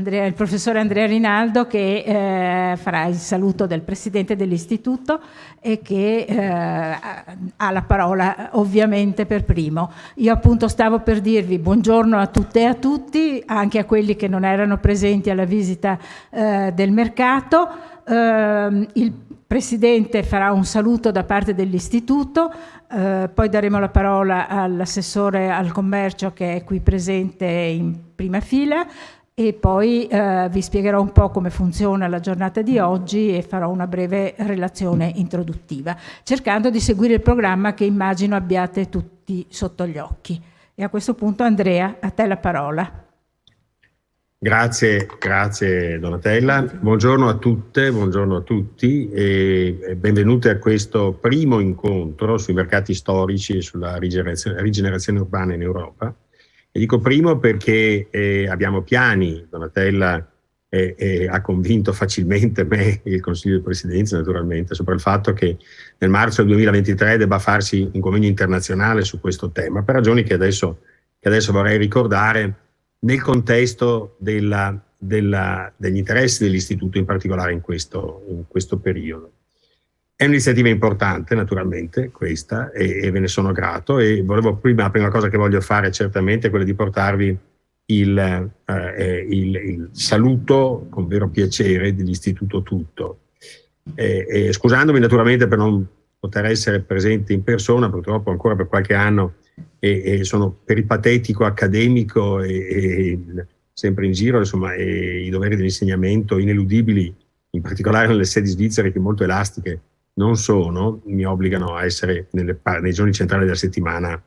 il professore Andrea Rinaldo, che farà il saluto del presidente dell'istituto e che ha la parola ovviamente per primo. Io appunto stavo per dirvi buongiorno a tutte e a tutti, anche a quelli che non erano presenti alla visita del mercato. Il presidente farà un saluto da parte dell'istituto, poi daremo la parola all'assessore al commercio che è qui presente in prima fila e poi vi spiegherò un po' come funziona la giornata di oggi e farò una breve relazione introduttiva, cercando di seguire il programma che immagino abbiate tutti sotto gli occhi. E a questo punto, Andrea, a te la parola. Grazie Donatella. Buongiorno a tutte, buongiorno a tutti e benvenuti a questo primo incontro sui mercati storici e sulla rigenerazione urbana in Europa. E dico primo perché abbiamo piani. Donatella ha convinto facilmente me e il Consiglio di Presidenza, naturalmente, sopra il fatto che nel marzo del 2023 debba farsi un convegno internazionale su questo tema, per ragioni che adesso vorrei ricordare nel contesto degli interessi dell'istituto, in particolare in questo periodo. È un'iniziativa importante, naturalmente, questa, e ve ne sono grato. E volevo la prima cosa che voglio fare certamente è quella di portarvi il saluto con vero piacere dell'istituto tutto. Scusandomi naturalmente per non poter essere presente in persona, purtroppo ancora per qualche anno, e sono peripatetico, accademico e sempre in giro, insomma, e i doveri dell'insegnamento ineludibili, in particolare nelle sedi svizzere che molto elastiche non sono, mi obbligano a essere nei giorni centrali della settimana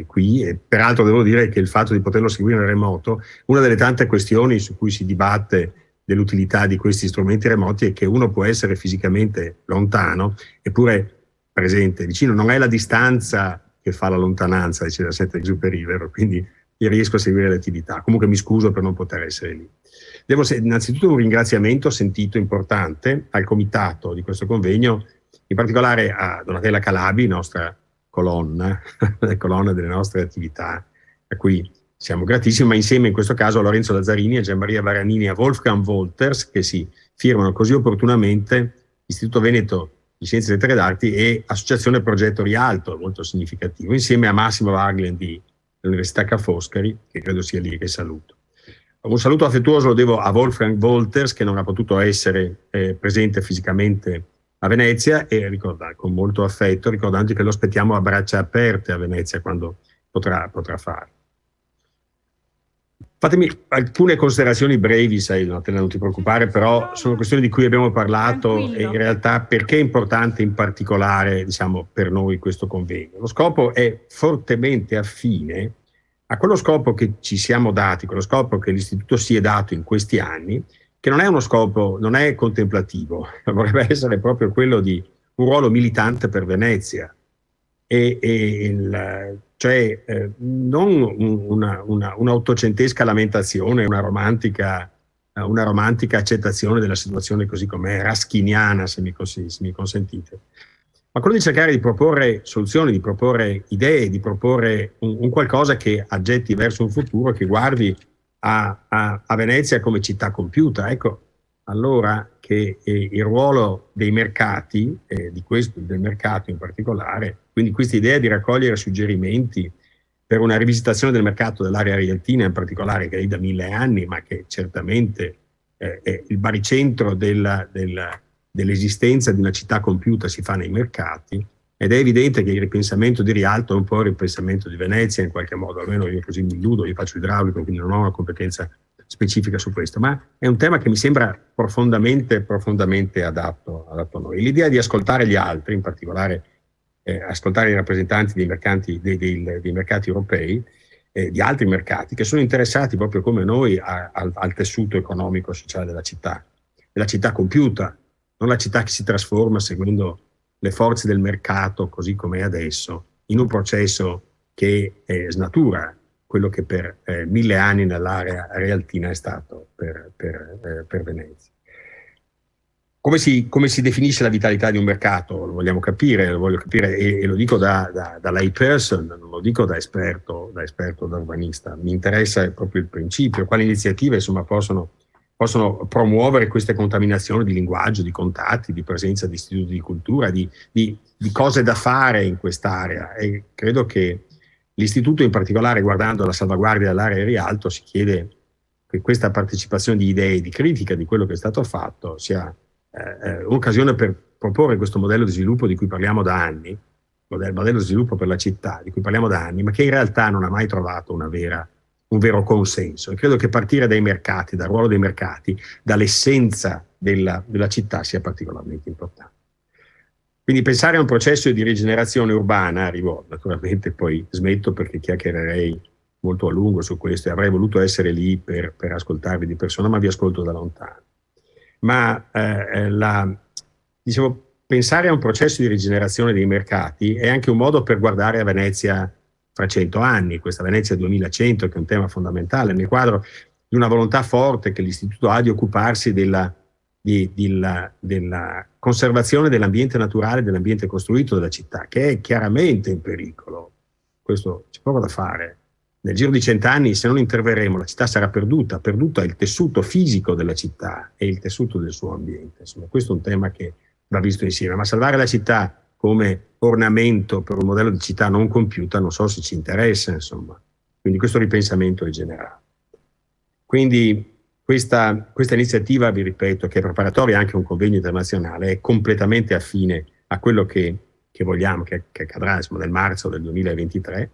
qui. E peraltro devo dire che il fatto di poterlo seguire in remoto, una delle tante questioni su cui si dibatte dell'utilità di questi strumenti remoti è che uno può essere fisicamente lontano eppure presente vicino. Non è la distanza che fa la lontananza, dice da Saint-Exupéry, vero? Quindi io riesco a seguire le attività. Comunque mi scuso per non poter essere lì. Devo innanzitutto un ringraziamento sentito importante al comitato di questo convegno, in particolare a Donatella Calabi, nostra colonna, la colonna delle nostre attività, a cui siamo gratissimi, ma insieme in questo caso a Lorenzo Lazzarini, a Gianmaria Varanini e a Wolfgang Wolters, che si firmano così opportunamente Istituto Veneto di Scienze e Lettere d'Arti e Associazione Progetto Rialto, molto significativo, insieme a Massimo Waglen dell'Università Ca' Foscari, che credo sia lì, che saluto. Un saluto affettuoso lo devo a Wolfgang Wolters, che non ha potuto essere presente fisicamente a Venezia, e con molto affetto, ricordando che lo aspettiamo a braccia aperte a Venezia quando potrà farlo. Fatemi alcune considerazioni brevi, sai, non ti preoccupare, però sono questioni di cui abbiamo parlato. Tranquillo. E in realtà perché è importante in particolare, diciamo, per noi questo convegno. Lo scopo è fortemente affine a quello scopo che ci siamo dati, quello scopo che l'Istituto si è dato in questi anni, che non è uno scopo, non è contemplativo, vorrebbe essere proprio quello di un ruolo militante per Venezia. Cioè non un'autocentesca lamentazione, una romantica accettazione della situazione così com'è, raschiniana, se mi consentite, ma quello di cercare di proporre soluzioni, di proporre idee, di proporre un qualcosa che aggetti verso un futuro, che guardi a Venezia come città compiuta. Ecco allora che il ruolo dei mercati, del mercato in particolare, quindi questa idea di raccogliere suggerimenti per una rivisitazione del mercato dell'area rialtina in particolare, che è da 1000 anni, ma che certamente è il baricentro dell'esistenza di una città compiuta, si fa nei mercati, ed è evidente che il ripensamento di Rialto è un po' il ripensamento di Venezia in qualche modo, almeno io così mi illudo, io faccio idraulico, quindi non ho una competenza specifica su questo, ma è un tema che mi sembra profondamente adatto a noi. L'idea di ascoltare gli altri, in particolare ascoltare i rappresentanti dei mercati europei, di altri mercati che sono interessati proprio come noi al tessuto economico e sociale della città compiuta, non la città che si trasforma seguendo le forze del mercato così come è adesso, in un processo che snatura quello che per 1000 anni nell'area rialtina è stato per Venezia. come si definisce la vitalità di un mercato? Lo voglio capire e lo dico da lay person, non lo dico da esperto, da urbanista. Mi interessa proprio il principio, quali iniziative insomma possono promuovere queste contaminazioni di linguaggio, di contatti, di presenza di istituti di cultura, di cose da fare in quest'area. E credo che l'istituto, in particolare guardando alla salvaguardia dell'area di Rialto, si chiede che questa partecipazione di idee, di critica di quello che è stato fatto sia un'occasione per proporre questo modello di sviluppo di cui parliamo da anni, il modello di sviluppo per la città di cui parliamo da anni, ma che in realtà non ha mai trovato un vero consenso. E credo che partire dai mercati, dal ruolo dei mercati, dall'essenza della città sia particolarmente importante. Quindi pensare a un processo di rigenerazione urbana, arrivo naturalmente, poi smetto perché chiacchiererei molto a lungo su questo e avrei voluto essere lì per ascoltarvi di persona, ma vi ascolto da lontano. Ma pensare a un processo di rigenerazione dei mercati è anche un modo per guardare a Venezia fra 100 anni, questa Venezia 2100, che è un tema fondamentale nel quadro di una volontà forte che l'Istituto ha di occuparsi della conservazione dell'ambiente naturale, dell'ambiente costruito della città, che è chiaramente in pericolo. Questo c'è poco da fare. Nel giro di 100 anni, se non interverremo, la città sarà perduta il tessuto fisico della città e il tessuto del suo ambiente. Insomma, questo è un tema che va visto insieme, ma salvare la città come ornamento per un modello di città non compiuta non so se ci interessa, insomma. Quindi questo ripensamento è generale. Quindi questa iniziativa, vi ripeto, che è preparatoria anche a un convegno internazionale, è completamente affine a quello che vogliamo, che accadrà insomma, nel marzo del 2023,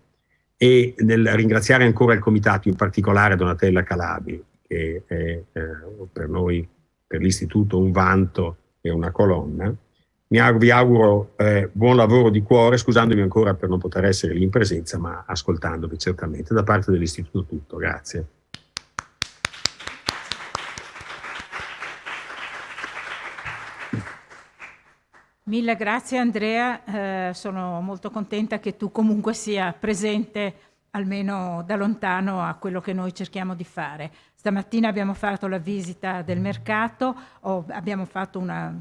e nel ringraziare ancora il comitato, in particolare Donatella Calabi, che è per noi, per l'Istituto, un vanto e una colonna. Vi auguro buon lavoro di cuore, scusandomi ancora per non poter essere lì in presenza, ma ascoltandovi certamente. Da parte dell'Istituto tutto, grazie. Mille grazie Andrea, sono molto contenta che tu comunque sia presente almeno da lontano a quello che noi cerchiamo di fare. Stamattina abbiamo fatto la visita del mercato, abbiamo fatto un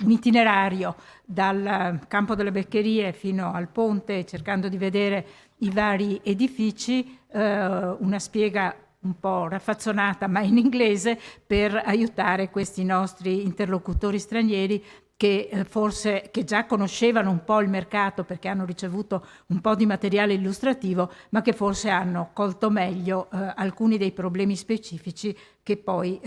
itinerario dal campo delle Beccherie fino al ponte, cercando di vedere i vari edifici, una spiega un po' raffazzonata ma in inglese per aiutare questi nostri interlocutori stranieri che già conoscevano un po' il mercato perché hanno ricevuto un po' di materiale illustrativo, ma che forse hanno colto meglio alcuni dei problemi specifici che poi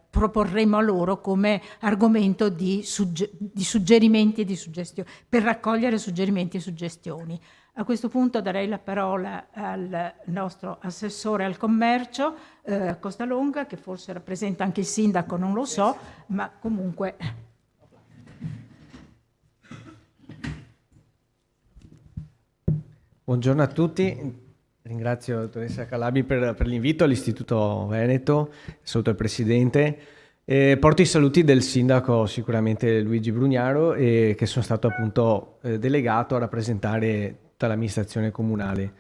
proporremo a loro come argomento di suggerimenti e di suggestioni, per raccogliere suggerimenti e suggestioni. A questo punto darei la parola al nostro assessore al commercio, Costalonga, che forse rappresenta anche il sindaco, non lo so, ma comunque... Buongiorno a tutti, ringrazio la dottoressa Calabi per l'invito all'Istituto Veneto, saluto il Presidente. Porto i saluti del sindaco sicuramente Luigi Brugnaro, che sono stato appunto delegato a rappresentare tutta l'amministrazione comunale.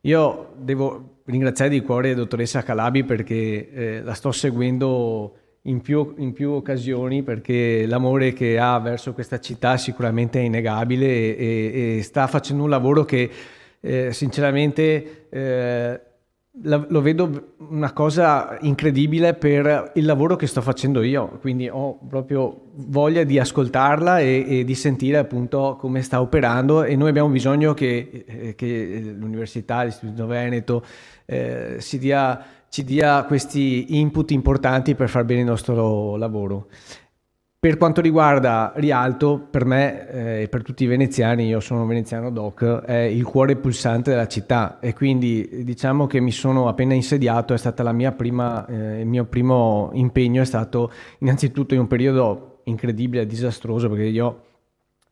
Io devo ringraziare di cuore la dottoressa Calabi perché la sto seguendo in più occasioni, perché l'amore che ha verso questa città sicuramente è innegabile e sta facendo un lavoro che sinceramente lo vedo una cosa incredibile per il lavoro che sto facendo io, quindi ho proprio voglia di ascoltarla e di sentire appunto come sta operando, e noi abbiamo bisogno che l'Università, l'Istituto Veneto ci dia questi input importanti per far bene il nostro lavoro. Per quanto riguarda Rialto, per me e per tutti i veneziani, io sono veneziano doc, è il cuore pulsante della città, e quindi diciamo che mi sono appena insediato, è stata il mio primo impegno è stato innanzitutto in un periodo incredibile, disastroso, perché io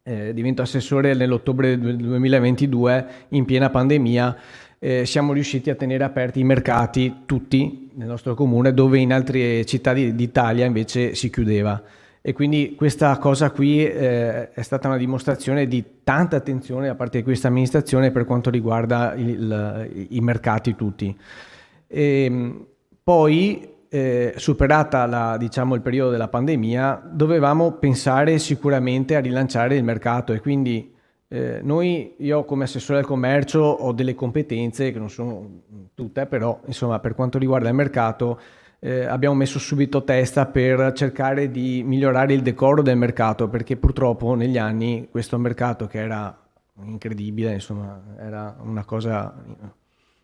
divento assessore nell'ottobre del 2022 in piena pandemia. Siamo riusciti a tenere aperti i mercati tutti nel nostro comune, dove in altre città d'Italia invece si chiudeva. E quindi questa cosa qui è stata una dimostrazione di tanta attenzione da parte di questa amministrazione per quanto riguarda i mercati tutti. Poi superata il periodo della pandemia, dovevamo pensare sicuramente a rilanciare il mercato e quindi io come assessore al commercio ho delle competenze che non sono tutte, però insomma per quanto riguarda il mercato abbiamo messo subito testa per cercare di migliorare il decoro del mercato, perché purtroppo negli anni questo mercato, che era incredibile, insomma era una cosa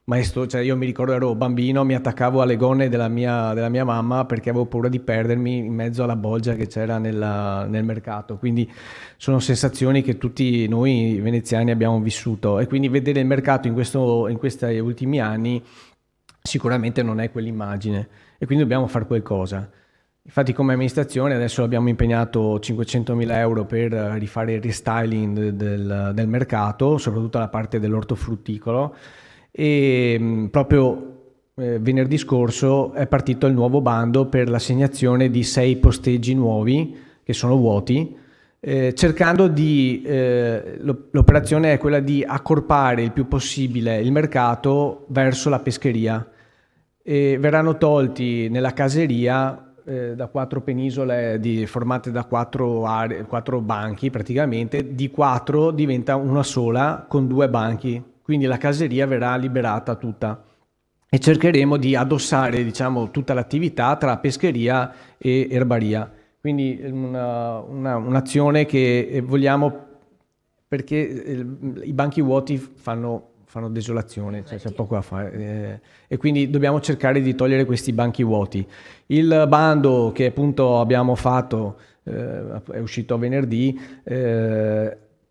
maestosa, cioè io mi ricordo ero bambino, mi attaccavo alle gonne della mia mamma perché avevo paura di perdermi in mezzo alla bolgia che c'era nel mercato, quindi sono sensazioni che tutti noi veneziani abbiamo vissuto, e quindi vedere il mercato in questi ultimi anni sicuramente non è quell'immagine, e quindi dobbiamo fare qualcosa. Infatti come amministrazione adesso abbiamo impegnato 500.000 euro per rifare il restyling del mercato, soprattutto la parte dell'ortofrutticolo, e proprio venerdì scorso è partito il nuovo bando per l'assegnazione di 6 posteggi nuovi che sono vuoti, cercando l'operazione è quella di accorpare il più possibile il mercato verso la pescheria, e verranno tolti nella caseria da 4 penisole formate da 4 banchi praticamente, di 4 diventa una sola con 2 banchi, quindi la caseria verrà liberata tutta e cercheremo di addossare tutta l'attività tra pescheria e erbaria, quindi un'azione che vogliamo, perché i banchi vuoti fanno desolazione, cioè c'è poco da fare, e quindi dobbiamo cercare di togliere questi banchi vuoti. Il bando che appunto abbiamo fatto è uscito venerdì,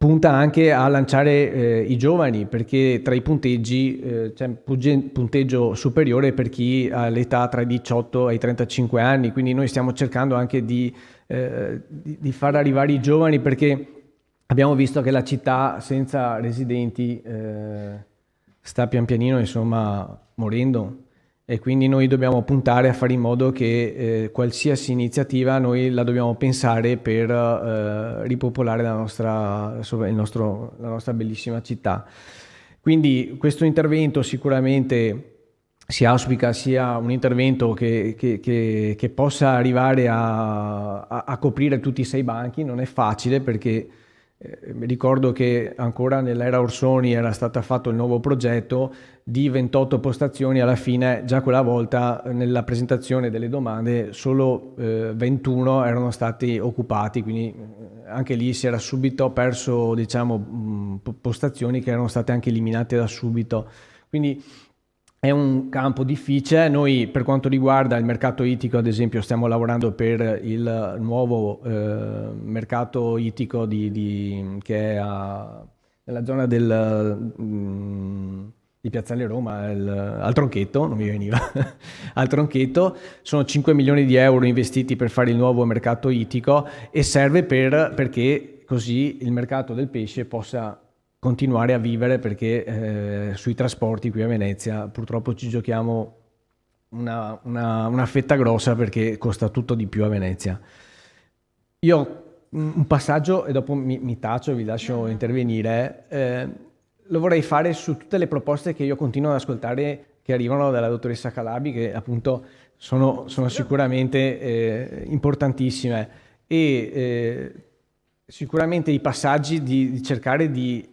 punta anche a lanciare i giovani, perché tra i punteggi c'è un punteggio superiore per chi ha l'età tra i 18 e i 35 anni, quindi noi stiamo cercando anche di far arrivare i giovani, perché abbiamo visto che la città senza residenti sta pian pianino morendo, e quindi noi dobbiamo puntare a fare in modo che qualsiasi iniziativa noi la dobbiamo pensare per ripopolare la nostra bellissima città. Quindi questo intervento sicuramente si auspica sia un intervento che possa arrivare a coprire tutti i 6 banchi. Non è facile, perché mi ricordo che ancora nell'era Orsoni era stato fatto il nuovo progetto di 28 postazioni, alla fine già quella volta nella presentazione delle domande solo 21 erano stati occupati, quindi anche lì si era subito perso postazioni che erano state anche eliminate da subito, quindi è un campo difficile. Noi per quanto riguarda il mercato ittico, ad esempio, stiamo lavorando per il nuovo mercato ittico che è nella zona di Piazzale Roma, al Tronchetto, non mi veniva, al Tronchetto. Sono 5 milioni di euro investiti per fare il nuovo mercato ittico, e serve perché così il mercato del pesce possa continuare a vivere, perché sui trasporti qui a Venezia purtroppo ci giochiamo una fetta grossa, perché costa tutto di più a Venezia. Io un passaggio e dopo mi taccio e vi lascio intervenire, lo vorrei fare su tutte le proposte che io continuo ad ascoltare che arrivano dalla dottoressa Calabi, che appunto sono sicuramente importantissime, e sicuramente i passaggi di cercare di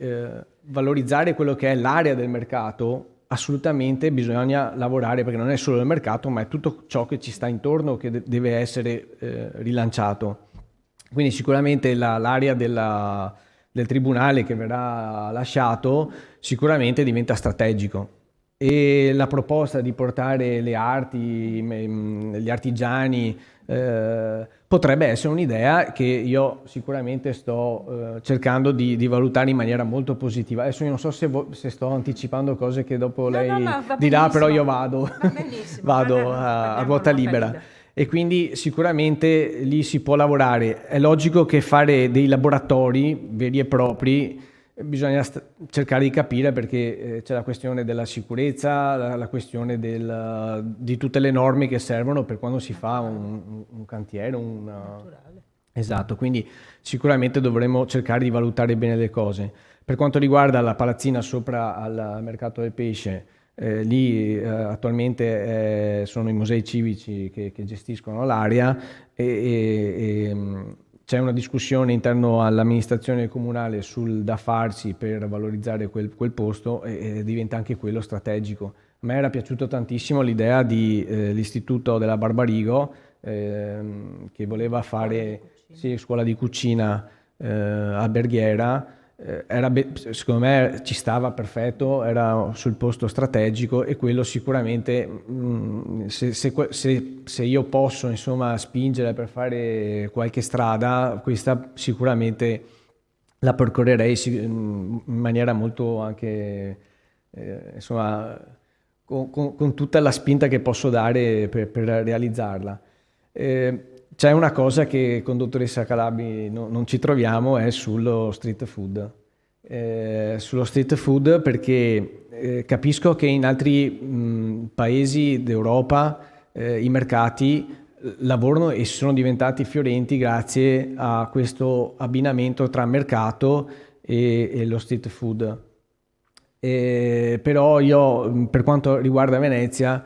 valorizzare quello che è l'area del mercato. Assolutamente bisogna lavorare, perché non è solo il mercato, ma è tutto ciò che ci sta intorno che deve essere rilanciato. Quindi sicuramente l'area del tribunale che verrà lasciato sicuramente diventa strategico, e la proposta di portare le arti, gli artigiani, potrebbe essere un'idea che io sicuramente sto cercando di valutare in maniera molto positiva. Adesso io non so se sto anticipando cose che dopo lei dirà, però io vado a ruota libera. E quindi sicuramente lì si può lavorare. È logico che fare dei laboratori veri e propri bisogna cercare di capire, perché c'è la questione della sicurezza, la questione di tutte le norme che servono per quando si fa un cantiere. Esatto, quindi sicuramente dovremo cercare di valutare bene le cose. Per quanto riguarda la palazzina sopra al mercato del pesce, Lì attualmente sono i musei civici che gestiscono l'area e c'è una discussione interno all'amministrazione comunale sul da farsi per valorizzare quel posto e diventa anche quello strategico. A me era piaciuto tantissimo l'idea di l'istituto della Barbarigo che voleva fare scuola di cucina alberghiera. Secondo me ci stava perfetto, era sul posto strategico e quello sicuramente se io posso insomma spingere per fare qualche strada, questa sicuramente la percorrerei in maniera molto anche insomma con tutta la spinta che posso dare per realizzarla. C'è una cosa che con dottoressa Calabi non ci troviamo, è sullo street food. Sullo street food perché capisco che in altri paesi d'Europa i mercati lavorano e sono diventati fiorenti grazie a questo abbinamento tra mercato e lo street food. Però io, per quanto riguarda Venezia,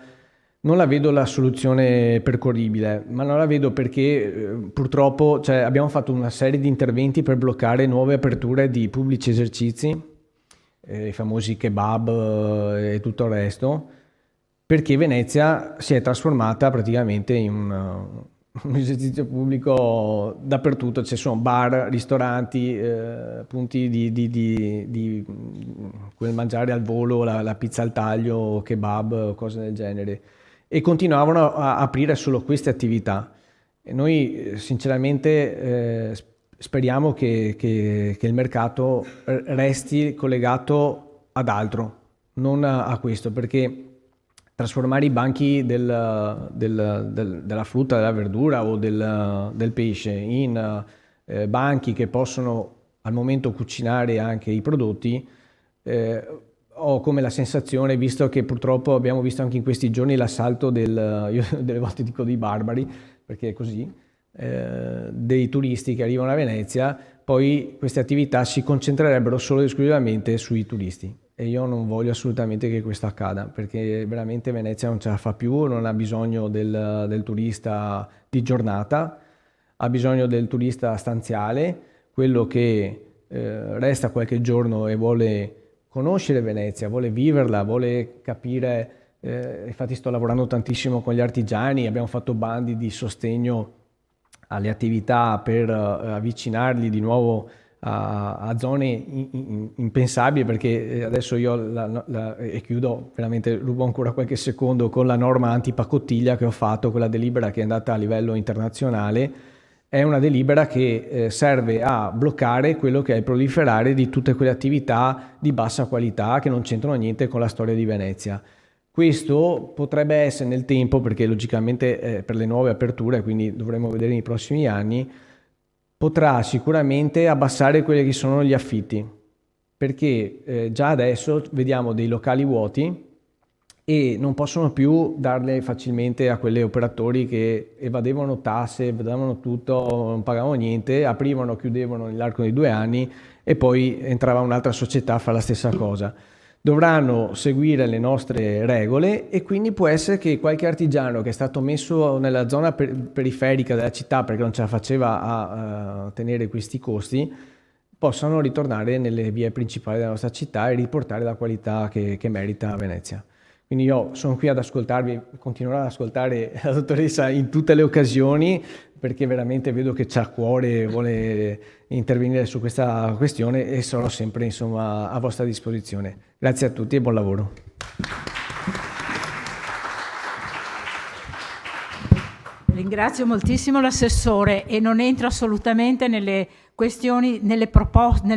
non la vedo la soluzione percorribile, ma non la vedo perché purtroppo abbiamo fatto una serie di interventi per bloccare nuove aperture di pubblici esercizi, i famosi kebab e tutto il resto, perché Venezia si è trasformata praticamente in un esercizio pubblico dappertutto. Ci sono bar, ristoranti, punti di quel mangiare al volo, la pizza al taglio, kebab, cose del genere. E continuavano a aprire solo queste attività. E noi sinceramente speriamo che il mercato resti collegato ad altro, non a questo, perché trasformare i banchi della frutta, della verdura o del pesce in banchi che possono al momento cucinare anche i prodotti, ho come la sensazione, visto che purtroppo abbiamo visto anche in questi giorni l'assalto io delle volte dico dei barbari, perché è così, dei turisti che arrivano a Venezia, poi queste attività si concentrerebbero solo ed esclusivamente sui turisti. E io non voglio assolutamente che questo accada, perché veramente Venezia non ce la fa più, non ha bisogno del turista di giornata, ha bisogno del turista stanziale, quello che resta qualche giorno e vuole conoscere Venezia, vuole viverla, vuole capire. Infatti sto lavorando tantissimo con gli artigiani, abbiamo fatto bandi di sostegno alle attività per avvicinarli di nuovo a zone impensabili, perché adesso io e chiudo, veramente rubo ancora qualche secondo con la norma antipacottiglia che ho fatto, quella delibera che è andata a livello internazionale. È una delibera che serve a bloccare quello che è il proliferare di tutte quelle attività di bassa qualità che non c'entrano niente con la storia di Venezia. Questo potrebbe essere nel tempo, perché logicamente per le nuove aperture, quindi dovremo vedere nei prossimi anni, potrà sicuramente abbassare quelli che sono gli affitti, perché già adesso vediamo dei locali vuoti e non possono più darle facilmente a quegli operatori che evadevano tasse, evadevano tutto, non pagavano niente, aprivano, chiudevano nell'arco di 2 anni e poi entrava un'altra società a fare la stessa cosa. Dovranno seguire le nostre regole e quindi può essere che qualche artigiano che è stato messo nella zona periferica della città perché non ce la faceva a tenere questi costi, possano ritornare nelle vie principali della nostra città e riportare la qualità che merita Venezia. Quindi io sono qui ad ascoltarvi, continuerò ad ascoltare la dottoressa in tutte le occasioni, perché veramente vedo che c'ha a cuore e vuole intervenire su questa questione e sarò sempre insomma a vostra disposizione. Grazie a tutti e buon lavoro. Ringrazio moltissimo l'assessore e non entro assolutamente nelle questioni, nel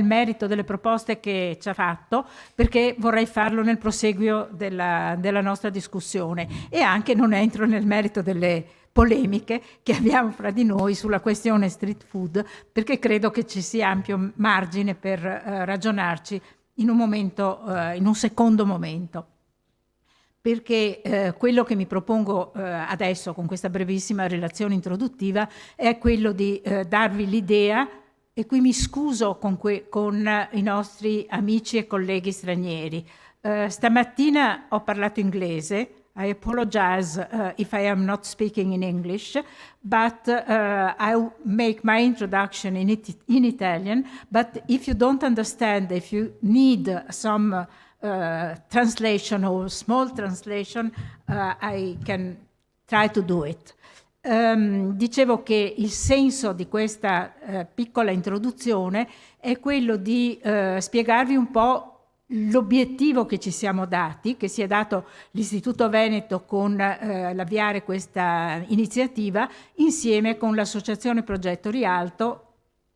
merito delle proposte che ci ha fatto, perché vorrei farlo nel proseguio della nostra discussione, e anche non entro nel merito delle polemiche che abbiamo fra di noi sulla questione street food, perché credo che ci sia ampio margine per ragionarci in un secondo momento. Perché quello che mi propongo adesso con questa brevissima relazione introduttiva è quello di darvi l'idea, e qui mi scuso con i nostri amici e colleghi stranieri, Stamattina ho parlato inglese. I apologize if I am not speaking in English, but I'll make my introduction in Italian. But if you don't understand, if you need some translation or small translation, I can try to do it. Dicevo che il senso di questa piccola introduzione è quello di spiegarvi un po' l'obiettivo che ci siamo dati, che si è dato l'Istituto Veneto con l'avviare questa iniziativa insieme con l'Associazione Progetto Rialto.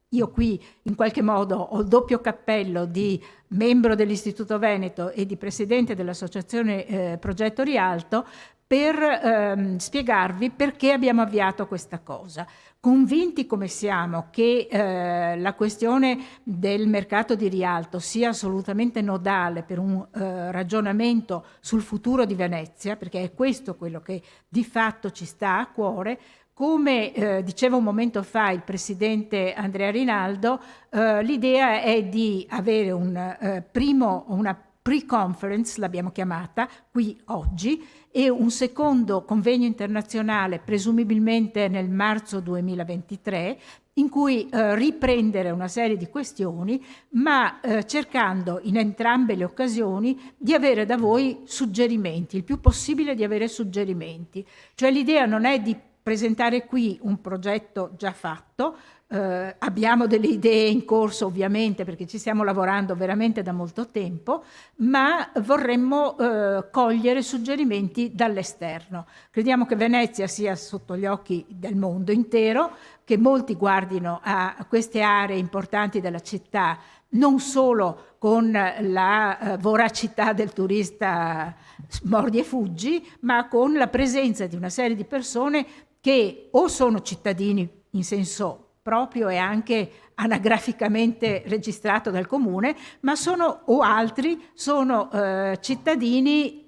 Io qui in qualche modo ho il doppio cappello di membro dell'Istituto Veneto e di presidente dell'Associazione Progetto Rialto per spiegarvi perché abbiamo avviato questa cosa. Convinti come siamo che la questione del mercato di Rialto sia assolutamente nodale per un ragionamento sul futuro di Venezia, perché è questo quello che di fatto ci sta a cuore, come diceva un momento fa il presidente Andrea Rinaldo, l'idea è di avere una pre-conference, l'abbiamo chiamata, qui oggi, e un secondo convegno internazionale, presumibilmente nel marzo 2023, in cui riprendere una serie di questioni, ma cercando in entrambe le occasioni di avere da voi suggerimenti, il più possibile di avere suggerimenti. Cioè l'idea non è di presentare qui un progetto già fatto. Abbiamo delle idee in corso ovviamente perché ci stiamo lavorando veramente da molto tempo, ma vorremmo cogliere suggerimenti dall'esterno. Crediamo che Venezia sia sotto gli occhi del mondo intero, che molti guardino a queste aree importanti della città non solo con la voracità del turista mordi e fuggi, ma con la presenza di una serie di persone che o sono cittadini in senso proprio e anche anagraficamente registrato dal comune, ma o altri sono cittadini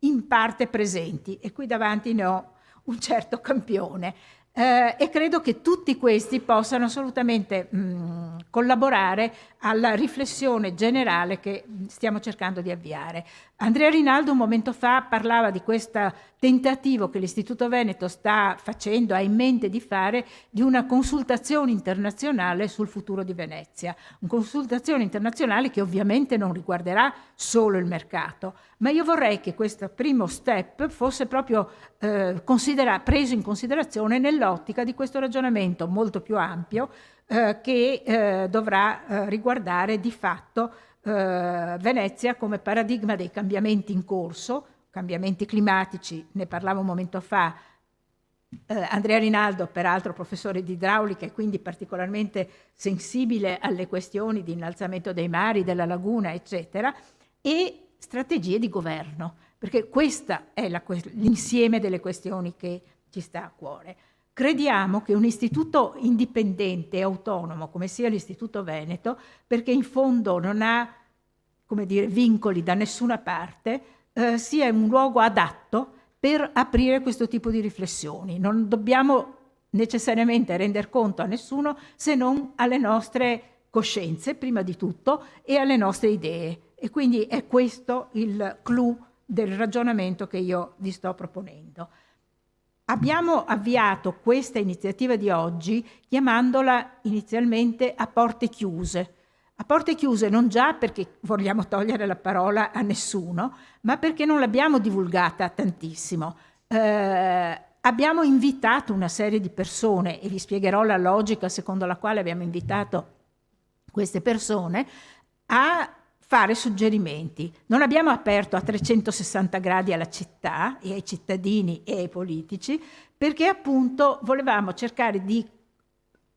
in parte presenti, e qui davanti ne ho un certo campione. E credo che tutti questi possano assolutamente collaborare alla riflessione generale che stiamo cercando di avviare. Andrea Rinaldo un momento fa parlava di questo tentativo che l'Istituto Veneto sta facendo, ha in mente di fare, di una consultazione internazionale sul futuro di Venezia. Una consultazione internazionale che ovviamente non riguarderà solo il mercato, ma io vorrei che questo primo step fosse proprio preso in considerazione nell'ottica di questo ragionamento molto più ampio che dovrà riguardare di fatto Venezia come paradigma dei cambiamenti in corso, cambiamenti climatici, ne parlavo un momento fa. Andrea Rinaldo, peraltro professore di idraulica e quindi particolarmente sensibile alle questioni di innalzamento dei mari, della laguna, eccetera, e strategie di governo, perché questo è l'insieme delle questioni che ci sta a cuore. Crediamo che un istituto indipendente e autonomo come sia l'Istituto Veneto, perché in fondo non ha, come dire, vincoli da nessuna parte, sia un luogo adatto per aprire questo tipo di riflessioni. Non dobbiamo necessariamente render conto a nessuno se non alle nostre coscienze, prima di tutto, e alle nostre idee. E quindi è questo il clou del ragionamento che io vi sto proponendo. Abbiamo avviato questa iniziativa di oggi chiamandola inizialmente a porte chiuse. A porte chiuse non già perché vogliamo togliere la parola a nessuno, ma perché non l'abbiamo divulgata tantissimo. Abbiamo invitato una serie di persone, e vi spiegherò la logica secondo la quale abbiamo invitato queste persone, a fare suggerimenti. Non abbiamo aperto a 360 gradi alla città e ai cittadini e ai politici, perché appunto volevamo cercare di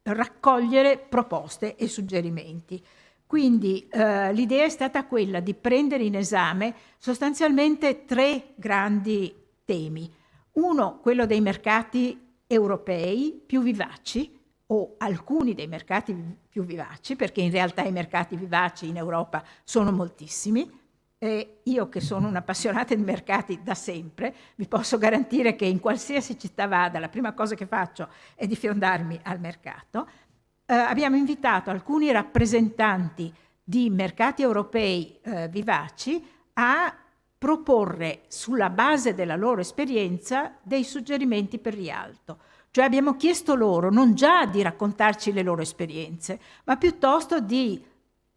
raccogliere proposte e suggerimenti. Quindi l'idea è stata quella di prendere in esame sostanzialmente 3 grandi temi. Uno, quello dei mercati europei più vivaci, o alcuni dei mercati più vivaci, perché in realtà i mercati vivaci in Europa sono moltissimi. E io, che sono un'appassionata di mercati da sempre, vi posso garantire che in qualsiasi città vada la prima cosa che faccio è di fiondarmi al mercato. Abbiamo invitato alcuni rappresentanti di mercati europei vivaci a proporre sulla base della loro esperienza dei suggerimenti per Rialto. Cioè abbiamo chiesto loro non già di raccontarci le loro esperienze, ma piuttosto di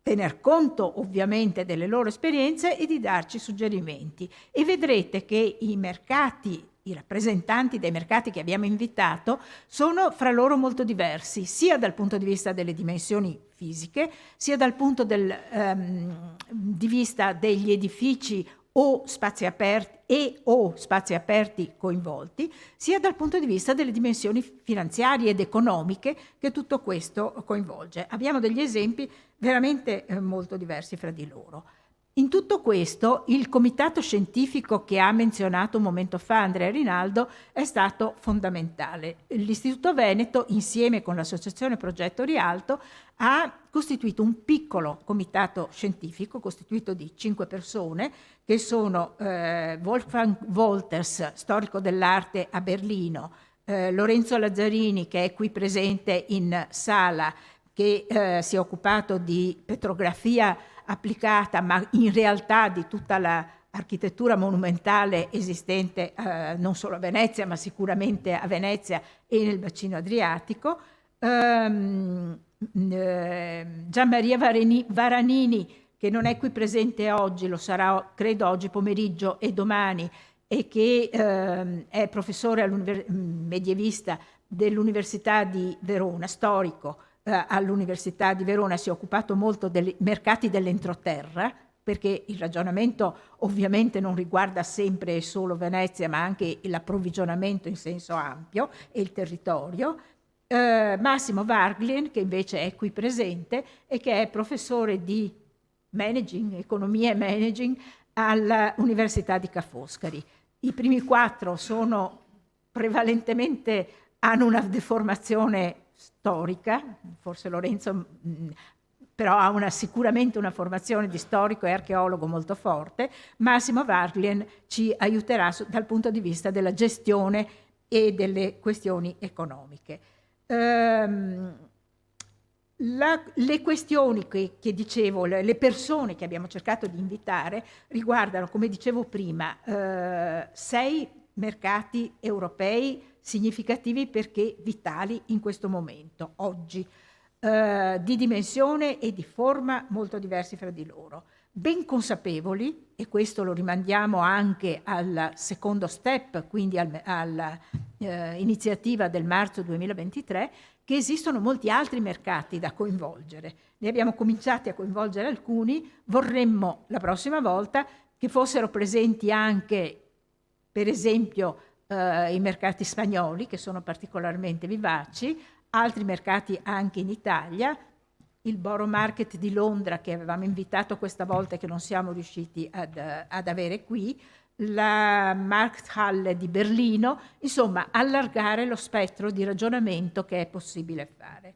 tener conto ovviamente delle loro esperienze e di darci suggerimenti. E vedrete che i rappresentanti dei mercati che abbiamo invitato sono fra loro molto diversi, sia dal punto di vista delle dimensioni fisiche, sia dal punto di vista degli edifici o spazi aperti coinvolti, sia dal punto di vista delle dimensioni finanziarie ed economiche che tutto questo coinvolge. Abbiamo degli esempi veramente molto diversi fra di loro. In tutto questo, il comitato scientifico che ha menzionato un momento fa Andrea Rinaldo è stato fondamentale. L'Istituto Veneto, insieme con l'Associazione Progetto Rialto, ha costituito un piccolo comitato scientifico costituito di 5 persone, che sono Wolfgang Wolters, storico dell'arte a Berlino, Lorenzo Lazzarini, che è qui presente in sala, che si è occupato di petrografia applicata, ma in realtà di tutta l'architettura monumentale esistente non solo a Venezia, ma sicuramente a Venezia e nel bacino adriatico. Gianmaria Varanini, che non è qui presente oggi, lo sarà credo oggi pomeriggio e domani, e che è professore medievista dell'Università di Verona, storico, all'Università di Verona, si è occupato molto dei mercati dell'entroterra, perché il ragionamento ovviamente non riguarda sempre e solo Venezia, ma anche l'approvvigionamento in senso ampio e il territorio. Massimo Varglien, che invece è qui presente e che è professore di managing, economia e managing all'Università di Ca' Foscari. I primi 4 sono prevalentemente, hanno una deformazione storica, forse Lorenzo però ha sicuramente una formazione di storico e archeologo molto forte. Massimo Varglien ci aiuterà dal punto di vista della gestione e delle questioni economiche. Le questioni che dicevo, le persone che abbiamo cercato di invitare riguardano, come dicevo prima, 6 mercati europei significativi perché vitali in questo momento, oggi, di dimensione e di forma molto diversi fra di loro, ben consapevoli, e questo lo rimandiamo anche al secondo step, quindi all'iniziativa del marzo 2023, che esistono molti altri mercati da coinvolgere. Ne abbiamo cominciati a coinvolgere alcuni, vorremmo la prossima volta che fossero presenti anche, per esempio, i mercati spagnoli, che sono particolarmente vivaci, altri mercati anche in Italia, il Borough Market di Londra che avevamo invitato questa volta e che non siamo riusciti ad avere qui, la Markthalle di Berlino, insomma allargare lo spettro di ragionamento che è possibile fare.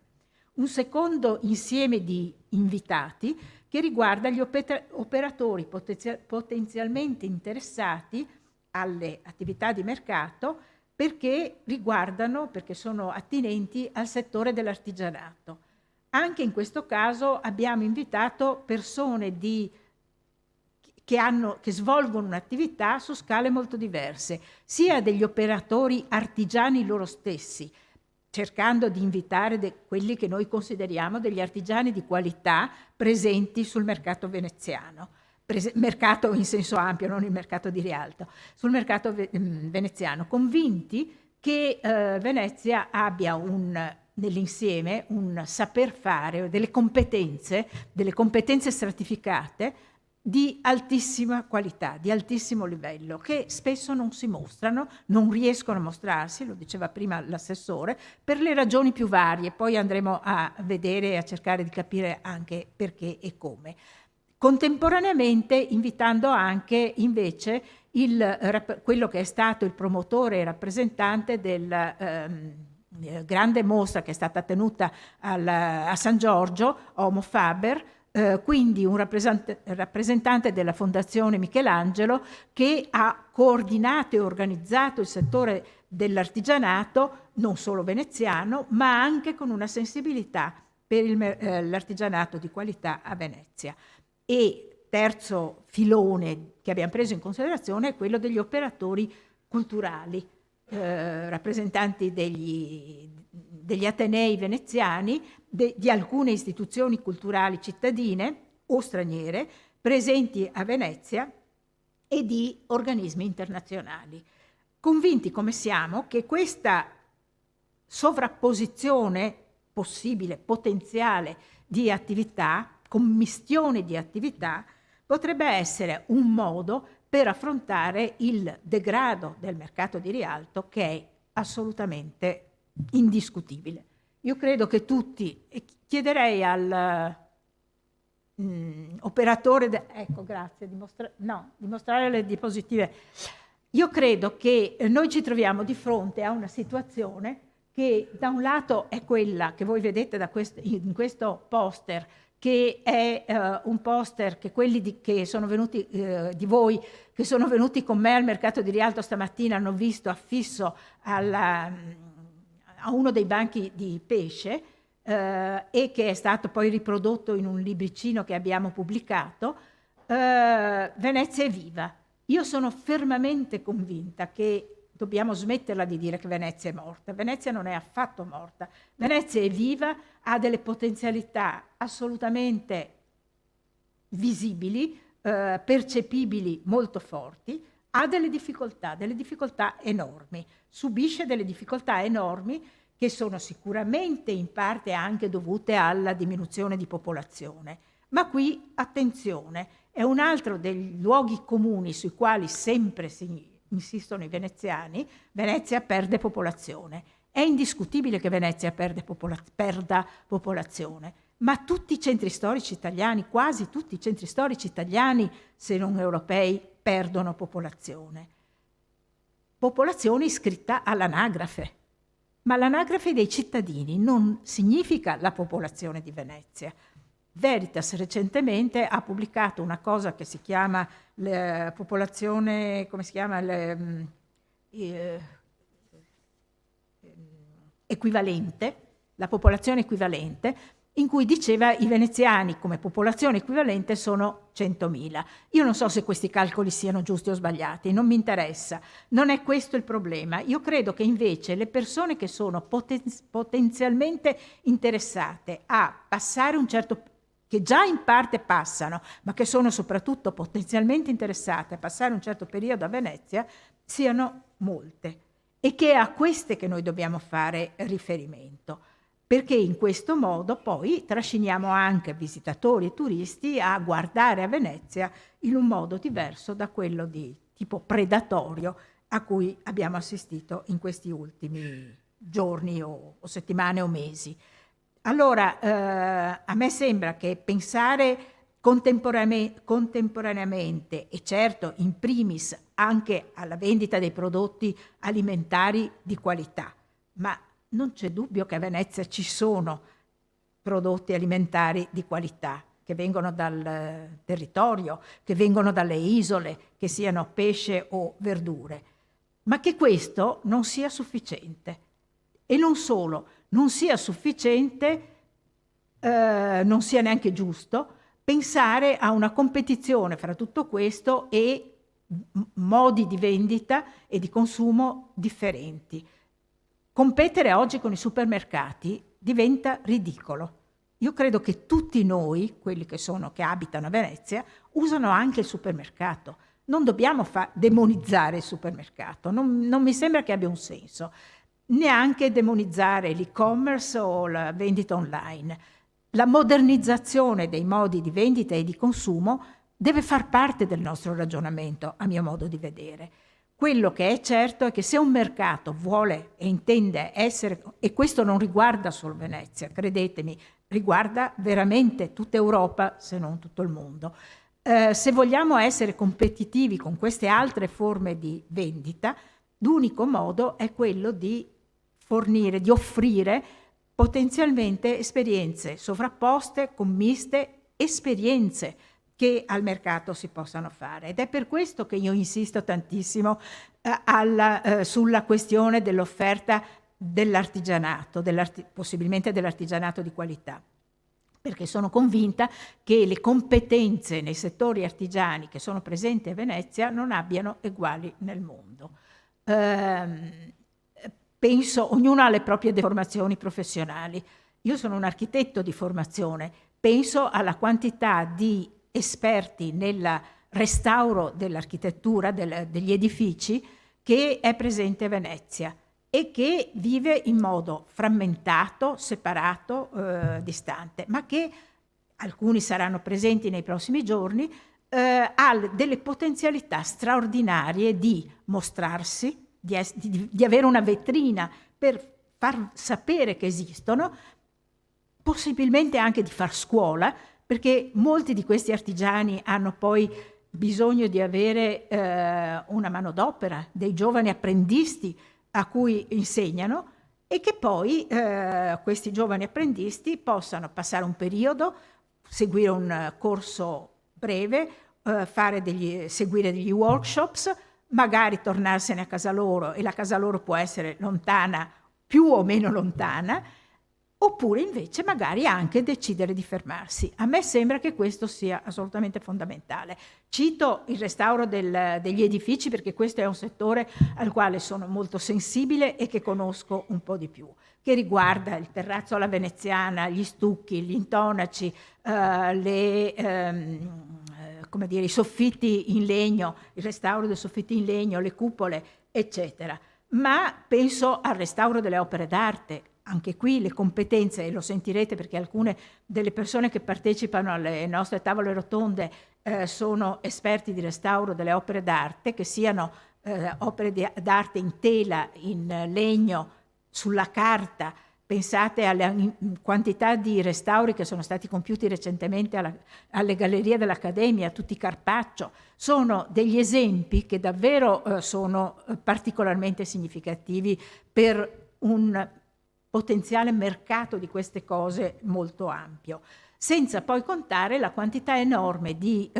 Un secondo insieme di invitati che riguarda gli operatori potenzialmente interessati alle attività di mercato perché sono attinenti al settore dell'artigianato. Anche in questo caso abbiamo invitato persone che svolgono un'attività su scale molto diverse, sia degli operatori artigiani loro stessi, cercando di invitare quelli che noi consideriamo degli artigiani di qualità presenti sul mercato veneziano, mercato in senso ampio, non il mercato di Rialto, sul mercato veneziano, convinti che Venezia abbia nell'insieme un saper fare, delle competenze stratificate di altissima qualità, di altissimo livello, che spesso non si mostrano, non riescono a mostrarsi, lo diceva prima l'assessore, per le ragioni più varie. Poi andremo a vedere e a cercare di capire anche perché e come. Contemporaneamente invitando anche invece quello che è stato il promotore e rappresentante del grande mostra che è stata tenuta a San Giorgio, Homo Faber, quindi un rappresentante della Fondazione Michelangelo che ha coordinato e organizzato il settore dell'artigianato, non solo veneziano, ma anche con una sensibilità per l'artigianato di qualità a Venezia. E terzo filone che abbiamo preso in considerazione è quello degli operatori culturali, rappresentanti degli atenei veneziani, di alcune istituzioni culturali cittadine o straniere presenti a Venezia e di organismi internazionali. Convinti come siamo che questa sovrapposizione possibile, potenziale di attività, commistione di attività, potrebbe essere un modo per affrontare il degrado del mercato di Rialto, che è assolutamente indiscutibile. Io credo che tutti, e chiederei al operatore, ecco, grazie, dimostrare le diapositive. Io credo che noi ci troviamo di fronte a una situazione che da un lato è quella che voi vedete in questo poster, che è un poster che quelli che sono venuti di voi, che sono venuti con me al mercato di Rialto stamattina, hanno visto affisso a uno dei banchi di pesce, e che è stato poi riprodotto in un libricino che abbiamo pubblicato. Venezia è viva. Io sono fermamente convinta che dobbiamo smetterla di dire che Venezia è morta. Venezia non è affatto morta. Venezia è viva, ha delle potenzialità assolutamente visibili, percepibili, molto forti, ha delle difficoltà enormi, subisce delle difficoltà enormi che sono sicuramente in parte anche dovute alla diminuzione di popolazione. Ma qui, attenzione, è un altro dei luoghi comuni sui quali sempre si insistono i veneziani: Venezia perde popolazione. È indiscutibile che Venezia perda popolazione, ma tutti i centri storici italiani, quasi tutti i centri storici italiani, se non europei, perdono popolazione. Popolazione iscritta all'anagrafe. Ma l'anagrafe dei cittadini non significa la popolazione di Venezia. Veritas recentemente ha pubblicato una cosa che si chiama popolazione, come si chiama? Equivalente, la popolazione equivalente, in cui diceva i veneziani come popolazione equivalente sono 100.000. Io non so se questi calcoli siano giusti o sbagliati, non mi interessa, non è questo il problema. Io credo che invece le persone che sono potenzialmente interessate a passare un certo, che già in parte passano, ma che sono soprattutto potenzialmente interessate a passare un certo periodo a Venezia, siano molte, e che è a queste che noi dobbiamo fare riferimento, perché in questo modo poi trasciniamo anche visitatori e turisti a guardare a Venezia in un modo diverso da quello di tipo predatorio a cui abbiamo assistito in questi ultimi giorni o settimane o mesi. Allora, a me sembra che pensare contemporaneamente, e certo in primis anche alla vendita dei prodotti alimentari di qualità, ma non c'è dubbio che a Venezia ci sono prodotti alimentari di qualità che vengono dal territorio, che vengono dalle isole, che siano pesce o verdure, ma che questo non sia sufficiente. E non solo, non sia sufficiente, non sia neanche giusto pensare a una competizione fra tutto questo e modi di vendita e di consumo differenti. Competere oggi con i supermercati diventa ridicolo. Io credo che tutti noi, quelli che abitano a Venezia, usano anche il supermercato. Non dobbiamo demonizzare il supermercato, non mi sembra che abbia un senso. Neanche demonizzare l'e-commerce o la vendita online. La modernizzazione dei modi di vendita e di consumo deve far parte del nostro ragionamento, a mio modo di vedere. Quello che è certo è che se un mercato vuole e intende essere, e questo non riguarda solo Venezia, credetemi, riguarda veramente tutta Europa, se non tutto il mondo, se vogliamo essere competitivi con queste altre forme di vendita, l'unico modo è quello di fornire, di offrire potenzialmente esperienze sovrapposte, commiste, esperienze che al mercato si possano fare. Ed è per questo che io insisto tantissimo sulla questione dell'offerta dell'artigianato, possibilmente dell'artigianato di qualità. perché sono convinta che le competenze nei settori artigiani che sono presenti a Venezia non abbiano eguali nel mondo. Penso, ognuno ha le proprie deformazioni professionali. Io sono un architetto di formazione, penso alla quantità di esperti nel restauro dell'architettura, degli edifici, che è presente a Venezia e che vive in modo frammentato, separato, distante, ma che alcuni saranno presenti nei prossimi giorni, ha delle potenzialità straordinarie di mostrarsi, di avere una vetrina per far sapere che esistono, possibilmente anche di far scuola, perché molti di questi artigiani hanno poi bisogno di avere una manodopera, dei giovani apprendisti a cui insegnano, e che poi questi giovani apprendisti possano passare un periodo, seguire un corso breve, seguire degli workshops, magari tornarsene a casa loro, e la casa loro può essere lontana, più o meno lontana, oppure invece magari anche decidere di fermarsi. A me sembra che questo sia assolutamente fondamentale. Cito il restauro degli edifici perché questo è un settore al quale sono molto sensibile e che conosco un po' di più, che riguarda il terrazzo alla veneziana, gli stucchi, gli intonaci, i soffitti in legno, il restauro dei soffitti in legno, le cupole, eccetera. Ma penso al restauro delle opere d'arte. Anche qui le competenze, e lo sentirete perché alcune delle persone che partecipano alle nostre tavole rotonde sono esperti di restauro delle opere d'arte, che siano opere d'arte in tela, in legno, sulla carta. Pensate alla quantità di restauri che sono stati compiuti recentemente alle gallerie dell'Accademia, tutti Carpaccio. Sono degli esempi che davvero sono particolarmente significativi per un potenziale mercato di queste cose molto ampio, senza poi contare la quantità enorme di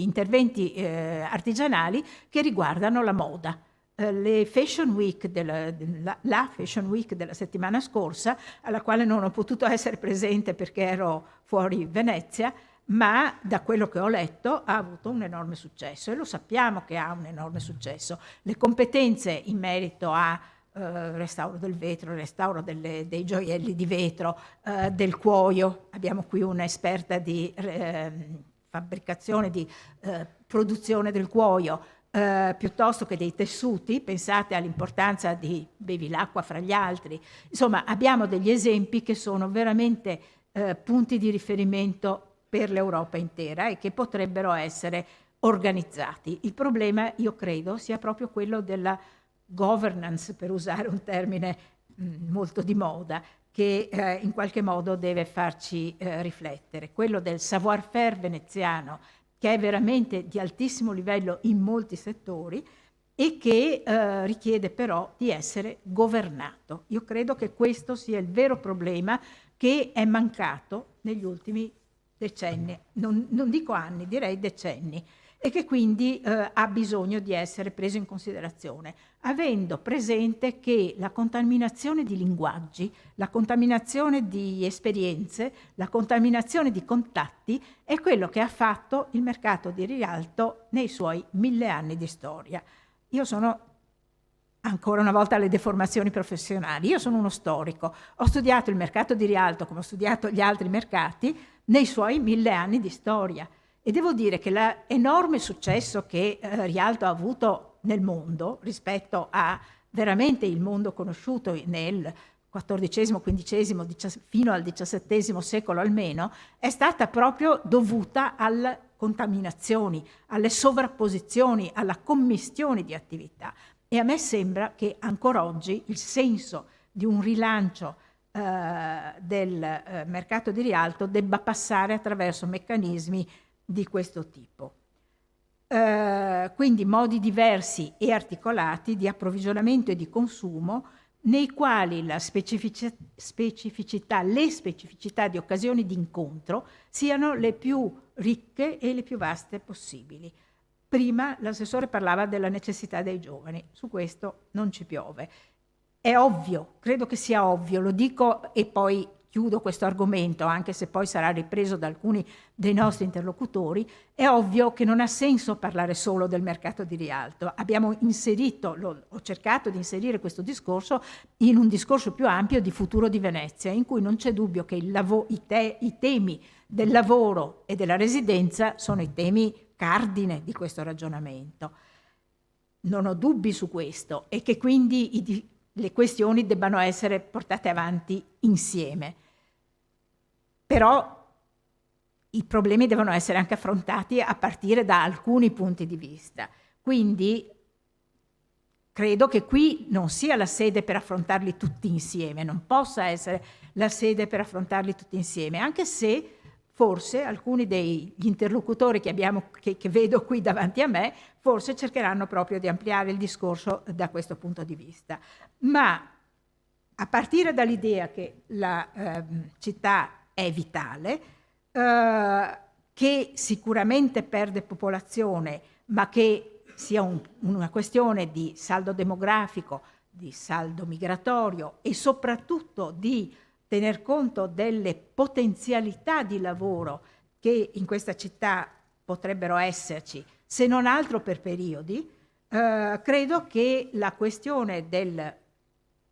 interventi artigianali che riguardano la moda. Le Fashion Week la Fashion Week della settimana scorsa, alla quale non ho potuto essere presente perché ero fuori Venezia, ma da quello che ho letto ha avuto un enorme successo, e lo sappiamo che ha un enorme successo. Le competenze in merito a restauro del vetro, restauro dei gioielli di vetro, del cuoio. Abbiamo qui un'esperta di fabbricazione, di produzione del cuoio, piuttosto che dei tessuti. Pensate all'importanza di Bevilacqua fra gli altri. Insomma, abbiamo degli esempi che sono veramente punti di riferimento per l'Europa intera e che potrebbero essere organizzati. Il problema, io credo, sia proprio quello della governance, per usare un termine molto di moda, che in qualche modo deve farci riflettere. Quello del savoir-faire veneziano, che è veramente di altissimo livello in molti settori e che richiede però di essere governato. Io credo che questo sia il vero problema che è mancato negli ultimi decenni, non dico anni, direi decenni, e che quindi ha bisogno di essere preso in considerazione, avendo presente che la contaminazione di linguaggi, la contaminazione di esperienze, la contaminazione di contatti è quello che ha fatto il mercato di Rialto nei suoi 1000 anni di storia. Io sono, ancora una volta, alle deformazioni professionali. Io sono uno storico, ho studiato il mercato di Rialto come ho studiato gli altri mercati nei suoi 1000 anni di storia. E devo dire che l'enorme successo che Rialto ha avuto nel mondo, rispetto a veramente il mondo conosciuto nel XIV, XV, fino al XVII secolo almeno, è stata proprio dovuta alle contaminazioni, alle sovrapposizioni, alla commistione di attività. E a me sembra che ancora oggi il senso di un rilancio del mercato di Rialto debba passare attraverso meccanismi di questo tipo. Quindi modi diversi e articolati di approvvigionamento e di consumo, nei quali le specificità di occasioni di incontro siano le più ricche e le più vaste possibili. Prima l'assessore parlava della necessità dei giovani, su questo non ci piove. È ovvio, credo che sia ovvio, lo dico e poi chiudo questo argomento, anche se poi sarà ripreso da alcuni dei nostri interlocutori, è ovvio che non ha senso parlare solo del mercato di Rialto. Abbiamo ho cercato di inserire questo discorso in un discorso più ampio di futuro di Venezia, in cui non c'è dubbio che i temi del lavoro e della residenza sono i temi cardine di questo ragionamento. Non ho dubbi su questo, e che quindi le questioni debbano essere portate avanti insieme. Però i problemi devono essere anche affrontati a partire da alcuni punti di vista. Quindi credo che qui non sia la sede per affrontarli tutti insieme, non possa essere la sede per affrontarli tutti insieme, anche se forse alcuni degli interlocutori che vedo qui davanti a me, forse cercheranno proprio di ampliare il discorso da questo punto di vista. Ma a partire dall'idea che la città è vitale, che sicuramente perde popolazione, ma che sia una questione di saldo demografico, di saldo migratorio e soprattutto di tener conto delle potenzialità di lavoro che in questa città potrebbero esserci, se non altro per periodi, credo che la questione del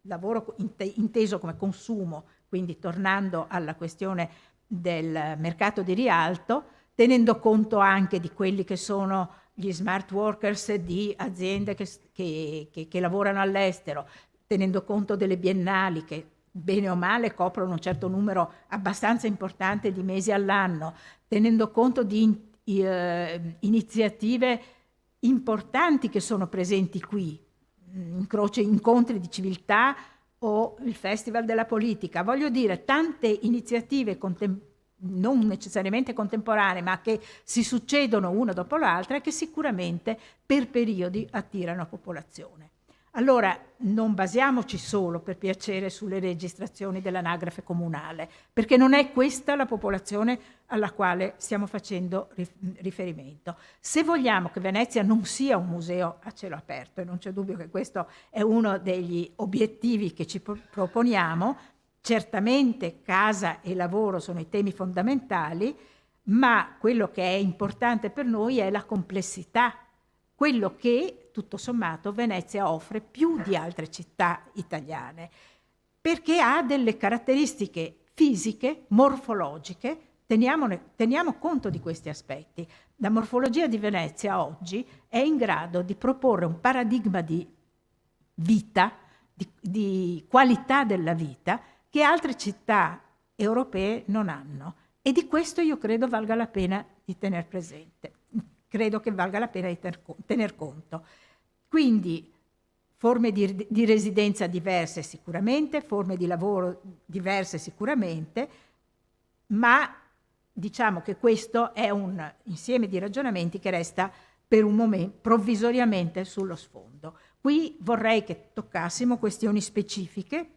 lavoro inteso come consumo, quindi tornando alla questione del mercato di Rialto, tenendo conto anche di quelli che sono gli smart workers di aziende che lavorano all'estero, tenendo conto delle biennali che bene o male coprono un certo numero abbastanza importante di mesi all'anno, tenendo conto di iniziative importanti che sono presenti qui, incontri di civiltà o il Festival della Politica. Voglio dire, tante iniziative non necessariamente contemporanee, ma che si succedono una dopo l'altra e che sicuramente per periodi attirano popolazione. Allora, non basiamoci solo, per piacere, sulle registrazioni dell'anagrafe comunale, perché non è questa la popolazione alla quale stiamo facendo riferimento. Se vogliamo che Venezia non sia un museo a cielo aperto, e non c'è dubbio che questo è uno degli obiettivi che ci proponiamo, certamente casa e lavoro sono i temi fondamentali, ma quello che è importante per noi è la complessità, quello che tutto sommato Venezia offre più di altre città italiane, perché ha delle caratteristiche fisiche, morfologiche. Teniamo conto di questi aspetti. La morfologia di Venezia oggi è in grado di proporre un paradigma di vita, di qualità della vita, che altre città europee non hanno. E di questo io credo valga la pena di tener presente. Credo che valga la pena di tener conto. Quindi forme di residenza diverse sicuramente, forme di lavoro diverse sicuramente, ma diciamo che questo è un insieme di ragionamenti che resta per un momento provvisoriamente sullo sfondo. Qui vorrei che toccassimo questioni specifiche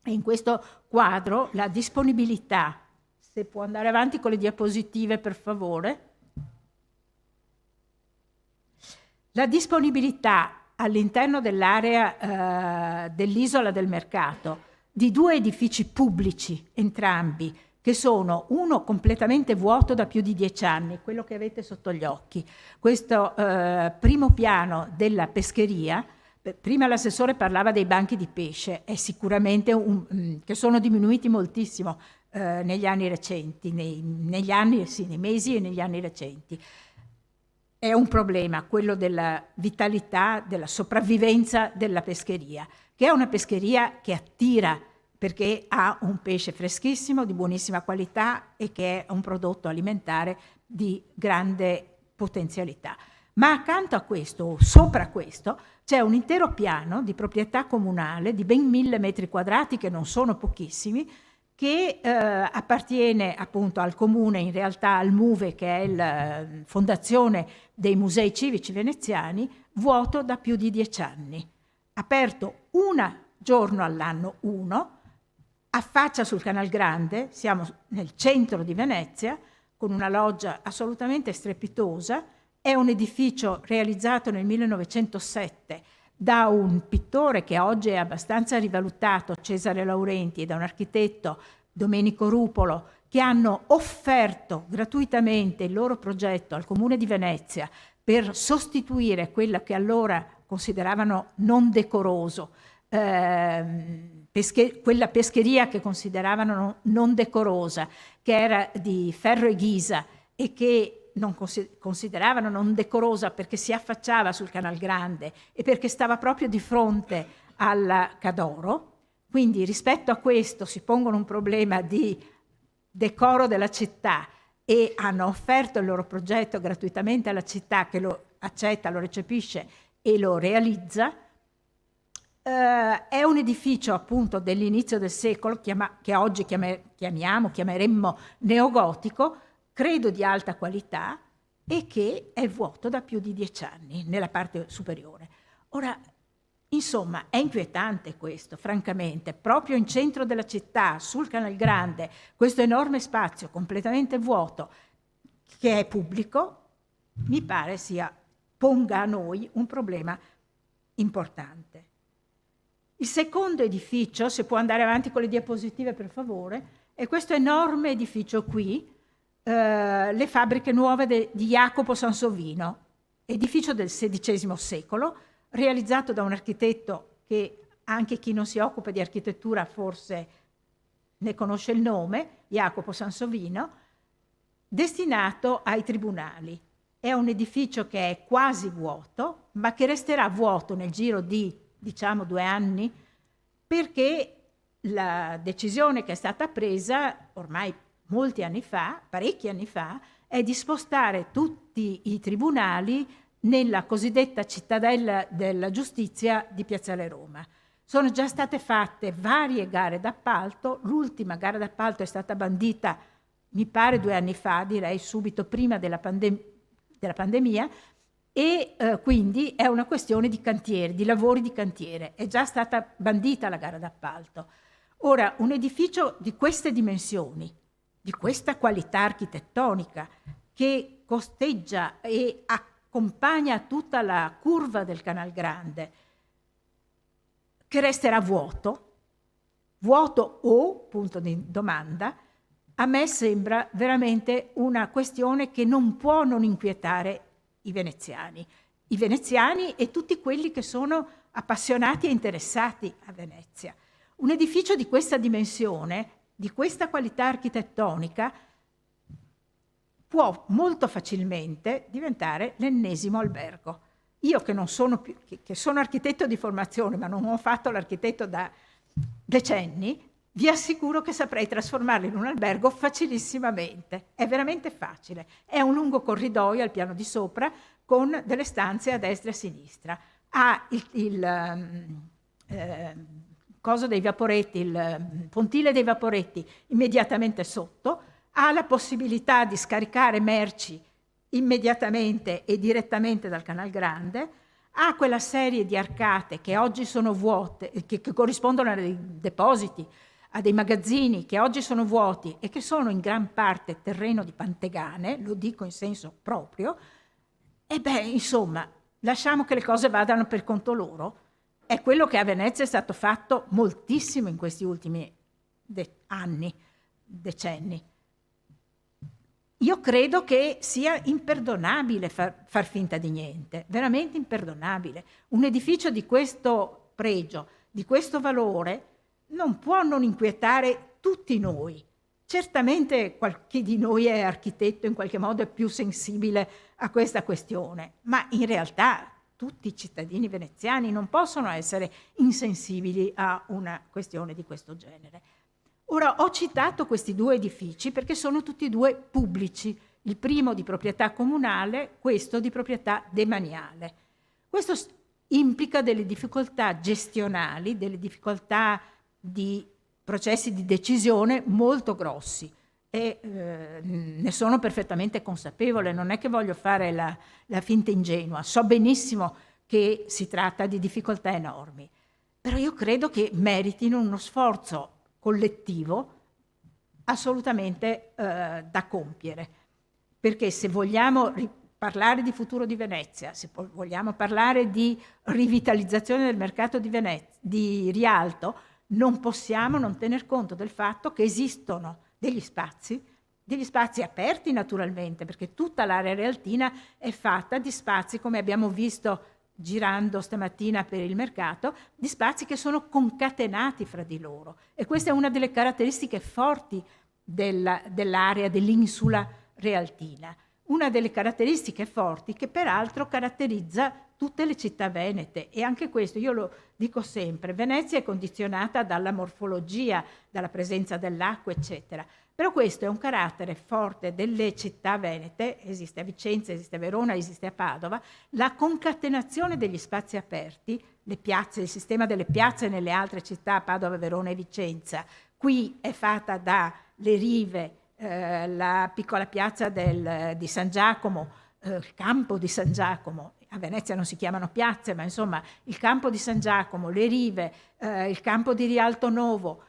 e in questo quadro la disponibilità, se può andare avanti con le diapositive per favore. La disponibilità all'interno dell'area dell'isola del mercato di due edifici pubblici, entrambi, che sono uno completamente vuoto da più di 10 anni, quello che avete sotto gli occhi, questo primo piano della pescheria. Prima l'assessore parlava dei banchi di pesce, è sicuramente che sono diminuiti moltissimo negli anni recenti, nei mesi e negli anni recenti. È un problema quello della vitalità, della sopravvivenza della pescheria, che è una pescheria che attira perché ha un pesce freschissimo, di buonissima qualità e che è un prodotto alimentare di grande potenzialità. Ma accanto a questo, sopra questo, c'è un intero piano di proprietà comunale di ben 1000 metri quadrati, che non sono pochissimi, che appartiene appunto al comune, in realtà al MUVE, che è la fondazione dei musei civici veneziani, vuoto da più di 10 anni, aperto un giorno all'anno, affaccia sul Canal Grande, siamo nel centro di Venezia, con una loggia assolutamente strepitosa. È un edificio realizzato nel 1907 da un pittore che oggi è abbastanza rivalutato, Cesare Laurenti, e da un architetto Domenico Rupolo, che hanno offerto gratuitamente il loro progetto al Comune di Venezia per sostituire quella che allora consideravano non decoroso, quella pescheria che consideravano non decorosa, che era di ferro e ghisa e che non consideravano non decorosa perché si affacciava sul Canal Grande e perché stava proprio di fronte alla Cadoro. Quindi rispetto a questo si pongono un problema di decoro della città e hanno offerto il loro progetto gratuitamente alla città, che lo accetta, lo recepisce e lo realizza. È un edificio appunto dell'inizio del secolo che oggi chiameremmo neogotico, credo di alta qualità, e che è vuoto da più di 10 anni nella parte superiore. Ora, insomma, è inquietante questo, francamente. Proprio in centro della città, sul Canal Grande, questo enorme spazio completamente vuoto, che è pubblico, mi pare ponga a noi un problema importante. Il secondo edificio, se può andare avanti con le diapositive per favore, è questo enorme edificio qui, le fabbriche nuove di Jacopo Sansovino, edificio del XVI secolo, realizzato da un architetto che anche chi non si occupa di architettura forse ne conosce il nome, Jacopo Sansovino, destinato ai tribunali. È un edificio che è quasi vuoto, ma che resterà vuoto nel giro di, diciamo, 2 anni, perché la decisione che è stata presa ormai molti anni fa, parecchi anni fa, è di spostare tutti i tribunali nella cosiddetta cittadella della giustizia di Piazzale Roma. Sono già state fatte varie gare d'appalto, l'ultima gara d'appalto è stata bandita, mi pare 2 anni fa, direi subito prima della pandemia, e quindi è una questione di cantieri, di lavori di cantiere, è già stata bandita la gara d'appalto. Ora, un edificio di queste dimensioni, di questa qualità architettonica, che costeggia e accompagna tutta la curva del Canal Grande, che resterà vuoto o, punto di domanda, a me sembra veramente una questione che non può non inquietare i veneziani e tutti quelli che sono appassionati e interessati a Venezia. Un edificio di questa dimensione, di questa qualità architettonica, può molto facilmente diventare l'ennesimo albergo. Io che non sono più, che sono architetto di formazione, ma non ho fatto l'architetto da decenni, vi assicuro che saprei trasformarlo in un albergo facilissimamente. È veramente facile. È un lungo corridoio al piano di sopra con delle stanze a destra e a sinistra. Ha il coso dei vaporetti, il pontile dei vaporetti immediatamente sotto, ha la possibilità di scaricare merci immediatamente e direttamente dal Canal Grande, ha quella serie di arcate che oggi sono vuote, che corrispondono a dei depositi, a dei magazzini che oggi sono vuoti e che sono in gran parte terreno di pantegane, lo dico in senso proprio, e insomma, lasciamo che le cose vadano per conto loro. È quello che a Venezia è stato fatto moltissimo in questi ultimi decenni. Io credo che sia imperdonabile far finta di niente, veramente imperdonabile. Un edificio di questo pregio, di questo valore, non può non inquietare tutti noi. Certamente chi di noi è architetto in qualche modo è più sensibile a questa questione, ma in realtà tutti i cittadini veneziani non possono essere insensibili a una questione di questo genere. Ora, ho citato questi 2 edifici perché sono tutti e 2 pubblici, il primo di proprietà comunale, questo di proprietà demaniale. Questo implica delle difficoltà gestionali, delle difficoltà di processi di decisione molto grossi e ne sono perfettamente consapevole, non è che voglio fare la finta ingenua, so benissimo che si tratta di difficoltà enormi, però io credo che meritino uno sforzo collettivo assolutamente da compiere, perché se vogliamo parlare di futuro di Venezia, se vogliamo parlare di rivitalizzazione del mercato di Rialto, non possiamo non tener conto del fatto che esistono degli spazi aperti naturalmente, perché tutta l'area realtina è fatta di spazi, come abbiamo visto girando stamattina per il mercato, di spazi che sono concatenati fra di loro. E questa è una delle caratteristiche forti dell'area dell'insula realtina. Una delle caratteristiche forti che peraltro caratterizza tutte le città venete, e anche questo io lo dico sempre: Venezia è condizionata dalla morfologia, dalla presenza dell'acqua, eccetera. Però questo è un carattere forte delle città venete, esiste a Vicenza, esiste a Verona, esiste a Padova, la concatenazione degli spazi aperti, le piazze, il sistema delle piazze nelle altre città, Padova, Verona e Vicenza. Qui è fatta dalle rive, la piccola piazza di San Giacomo, il campo di San Giacomo. A Venezia non si chiamano piazze, ma insomma il campo di San Giacomo, le rive, il campo di Rialto Novo,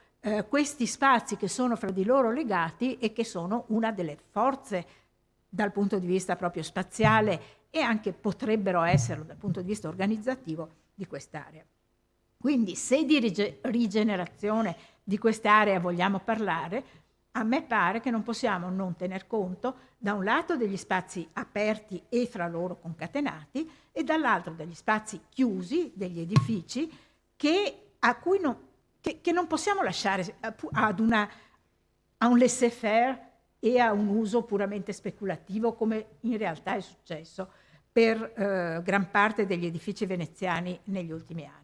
questi spazi che sono fra di loro legati e che sono una delle forze dal punto di vista proprio spaziale, e anche potrebbero esserlo dal punto di vista organizzativo di quest'area. Quindi se di rigenerazione di quest'area vogliamo parlare, a me pare che non possiamo non tener conto da un lato degli spazi aperti e fra loro concatenati, e dall'altro degli spazi chiusi, degli edifici che non possiamo lasciare a un laissez-faire e a un uso puramente speculativo, come in realtà è successo per gran parte degli edifici veneziani negli ultimi anni.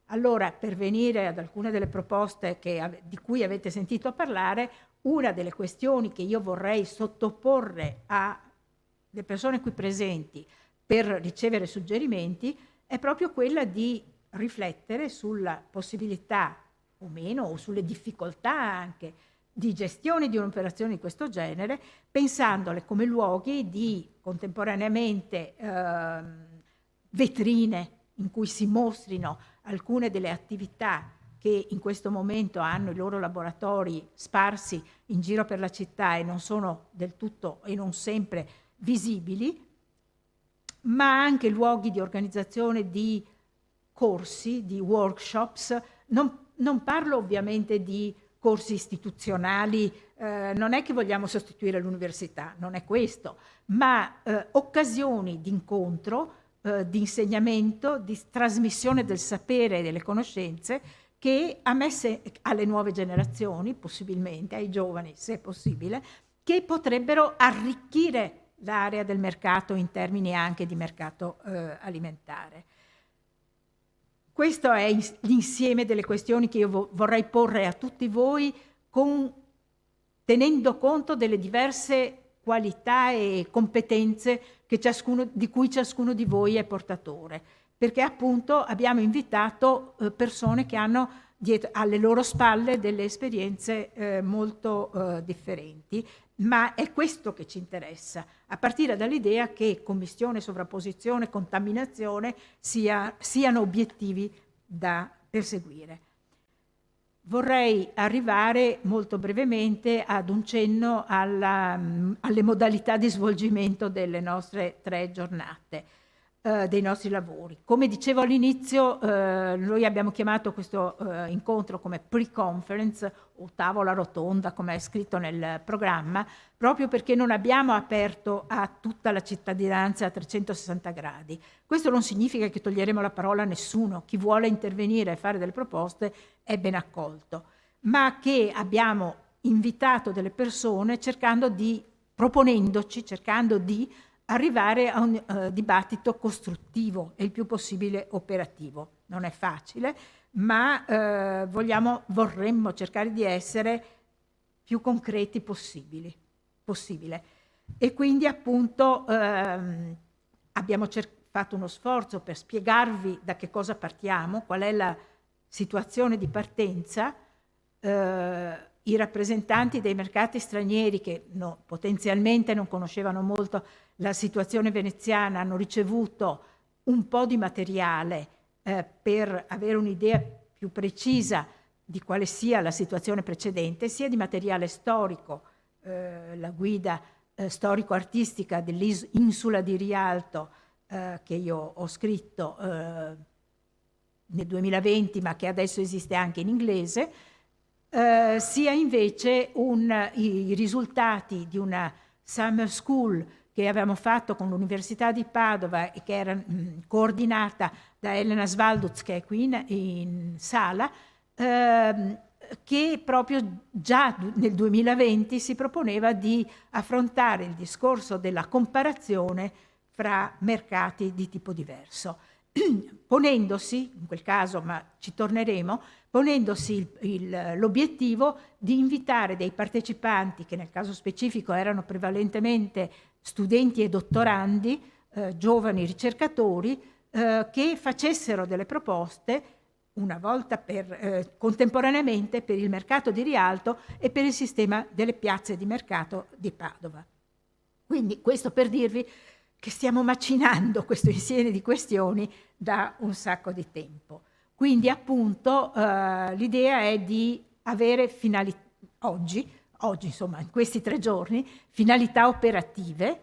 Allora, per venire ad alcune delle proposte di cui avete sentito parlare, una delle questioni che io vorrei sottoporre alle persone qui presenti per ricevere suggerimenti è proprio quella di riflettere sulla possibilità o meno, o sulle difficoltà anche di gestione di un'operazione di questo genere, pensandole come luoghi di contemporaneamente vetrine in cui si mostrino alcune delle attività che in questo momento hanno i loro laboratori sparsi in giro per la città e non sono del tutto e non sempre visibili, ma anche luoghi di organizzazione di corsi, di workshops. Non parlo ovviamente di corsi istituzionali, non è che vogliamo sostituire l'università, non è questo, ma occasioni di incontro, di insegnamento, di trasmissione del sapere e delle conoscenze che alle nuove generazioni, possibilmente, ai giovani se è possibile, che potrebbero arricchire l'area del mercato in termini anche di mercato alimentare. Questo è l'insieme delle questioni che io vorrei porre a tutti voi, tenendo conto delle diverse qualità e competenze di cui ciascuno di voi è portatore, perché appunto abbiamo invitato persone che hanno alle loro spalle delle esperienze molto differenti, ma è questo che ci interessa, a partire dall'idea che commistione, sovrapposizione, contaminazione siano obiettivi da perseguire. Vorrei arrivare molto brevemente ad un cenno alle modalità di svolgimento delle nostre 3 giornate, dei nostri lavori. Come dicevo all'inizio, noi abbiamo chiamato questo incontro come pre-conference o tavola rotonda, come è scritto nel programma, proprio perché non abbiamo aperto a tutta la cittadinanza a 360 gradi. Questo non significa che toglieremo la parola a nessuno. Chi vuole intervenire e fare delle proposte è ben accolto, ma che abbiamo invitato delle persone cercando di arrivare a un dibattito costruttivo e il più possibile operativo. Non è facile, ma vorremmo cercare di essere più concreti possibile. E quindi appunto abbiamo fatto uno sforzo per spiegarvi da che cosa partiamo, qual è la situazione di partenza. I rappresentanti dei mercati stranieri che potenzialmente non conoscevano molto la situazione veneziana hanno ricevuto un po' di materiale per avere un'idea più precisa di quale sia la situazione precedente, sia di materiale storico, la guida storico-artistica dell'insula di Rialto che io ho scritto nel 2020, ma che adesso esiste anche in inglese, sia invece i risultati di una summer school che avevamo fatto con l'Università di Padova e che era coordinata da Elena Svalduz, che è qui in sala, che proprio già nel 2020 si proponeva di affrontare il discorso della comparazione fra mercati di tipo diverso, ponendosi, in quel caso, ma ci torneremo, ponendosi l'obiettivo di invitare dei partecipanti, che nel caso specifico erano prevalentemente studenti e dottorandi, giovani ricercatori, che facessero delle proposte una volta contemporaneamente per il mercato di Rialto e per il sistema delle piazze di mercato di Padova. Quindi questo per dirvi che stiamo macinando questo insieme di questioni da un sacco di tempo. Quindi appunto l'idea è di avere oggi insomma in questi 3 giorni, finalità operative,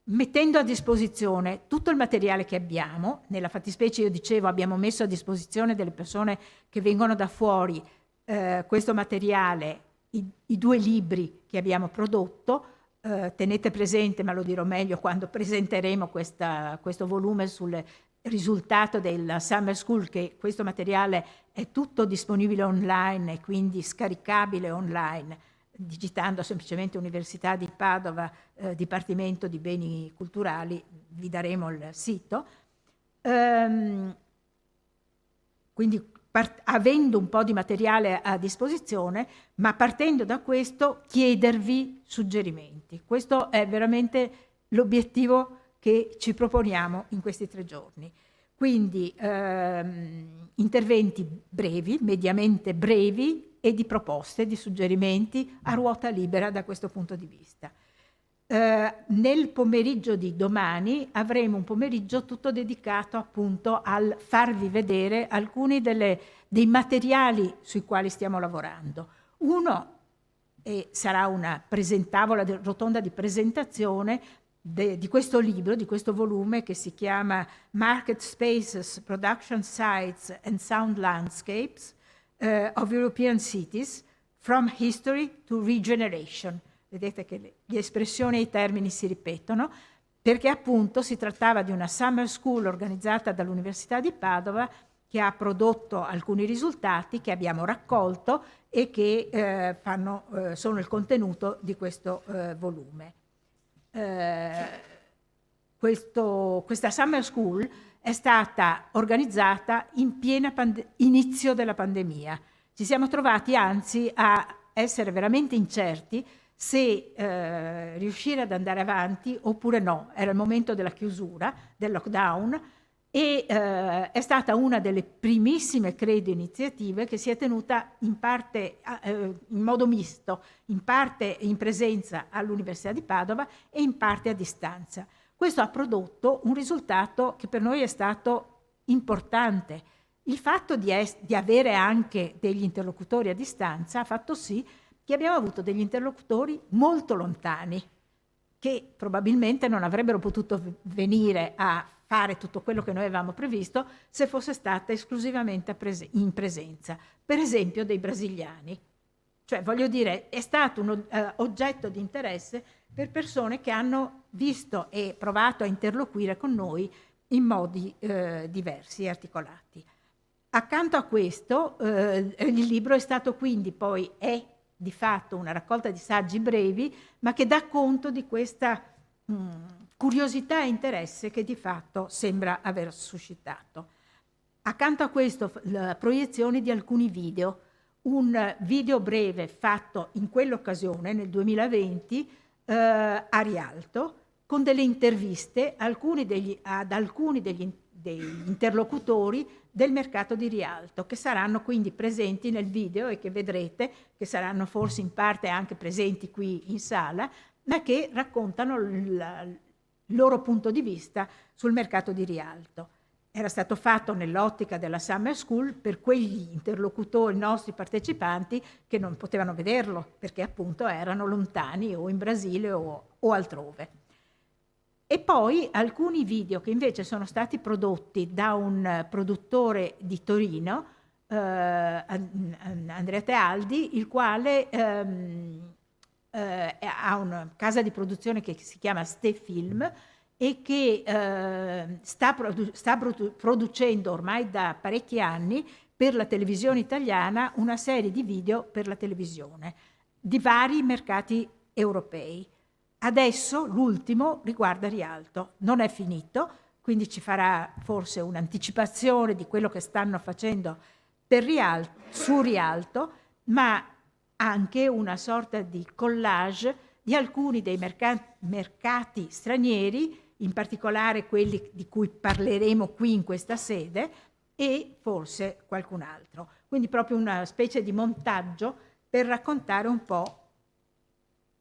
mettendo a disposizione tutto il materiale che abbiamo. Nella fattispecie, io dicevo, abbiamo messo a disposizione delle persone che vengono da fuori questo materiale, i 2 libri che abbiamo prodotto. Tenete presente, ma lo dirò meglio quando presenteremo questo volume sul risultato del Summer School, che questo materiale è tutto disponibile online e quindi scaricabile online, digitando semplicemente Università di Padova, Dipartimento di Beni Culturali, vi daremo il sito. Quindi avendo un po' di materiale a disposizione, ma partendo da questo chiedervi suggerimenti. Questo è veramente l'obiettivo che ci proponiamo in questi 3 giorni. Quindi interventi brevi, mediamente brevi, e di proposte, di suggerimenti a ruota libera da questo punto di vista. Nel pomeriggio di domani avremo un pomeriggio tutto dedicato appunto al farvi vedere alcuni dei materiali sui quali stiamo lavorando. Uno sarà una tavola rotonda di presentazione di questo libro, di questo volume che si chiama Market Spaces, Production Sites and Sound Landscapes of European Cities, from History to Regeneration. Vedete che le espressioni e i termini si ripetono, perché appunto si trattava di una summer school organizzata dall'Università di Padova che ha prodotto alcuni risultati che abbiamo raccolto e che sono il contenuto di questo volume. Questa summer school è stata organizzata in piena inizio della pandemia. Ci siamo trovati anzi a essere veramente incerti se riuscire ad andare avanti oppure no. Era il momento della chiusura, del lockdown, e è stata una delle primissime, credo, iniziative che si è tenuta in parte in modo misto, in parte in presenza all'Università di Padova e in parte a distanza. Questo ha prodotto un risultato che per noi è stato importante. Il fatto di avere anche degli interlocutori a distanza ha fatto sì che abbiamo avuto degli interlocutori molto lontani, che probabilmente non avrebbero potuto venire a fare tutto quello che noi avevamo previsto se fosse stata esclusivamente in presenza. Per esempio dei brasiliani. Cioè, voglio dire, è stato un oggetto di interesse per persone che hanno visto e provato a interloquire con noi in modi diversi e articolati. Accanto a questo, il libro è stato quindi poi, è di fatto una raccolta di saggi brevi, ma che dà conto di questa curiosità e interesse che di fatto sembra aver suscitato. Accanto a questo, le proiezioni di alcuni video, un video breve fatto in quell'occasione, nel 2020, a Rialto, con delle interviste ad alcuni degli interlocutori del mercato di Rialto, che saranno quindi presenti nel video e che vedrete, che saranno forse in parte anche presenti qui in sala, ma che raccontano il loro punto di vista sul mercato di Rialto. Era stato fatto nell'ottica della Summer School per quegli interlocutori, nostri partecipanti, che non potevano vederlo perché appunto erano lontani o in Brasile o altrove. E poi alcuni video che invece sono stati prodotti da un produttore di Torino, Andrea Tealdi, il quale ha una casa di produzione che si chiama Ste Film e che sta producendo ormai da parecchi anni per la televisione italiana una serie di video per la televisione di vari mercati europei. Adesso l'ultimo riguarda Rialto, non è finito, quindi ci farà forse un'anticipazione di quello che stanno facendo su Rialto, ma anche una sorta di collage di alcuni dei mercati stranieri, in particolare quelli di cui parleremo qui in questa sede, e forse qualcun altro. Quindi proprio una specie di montaggio per raccontare un po'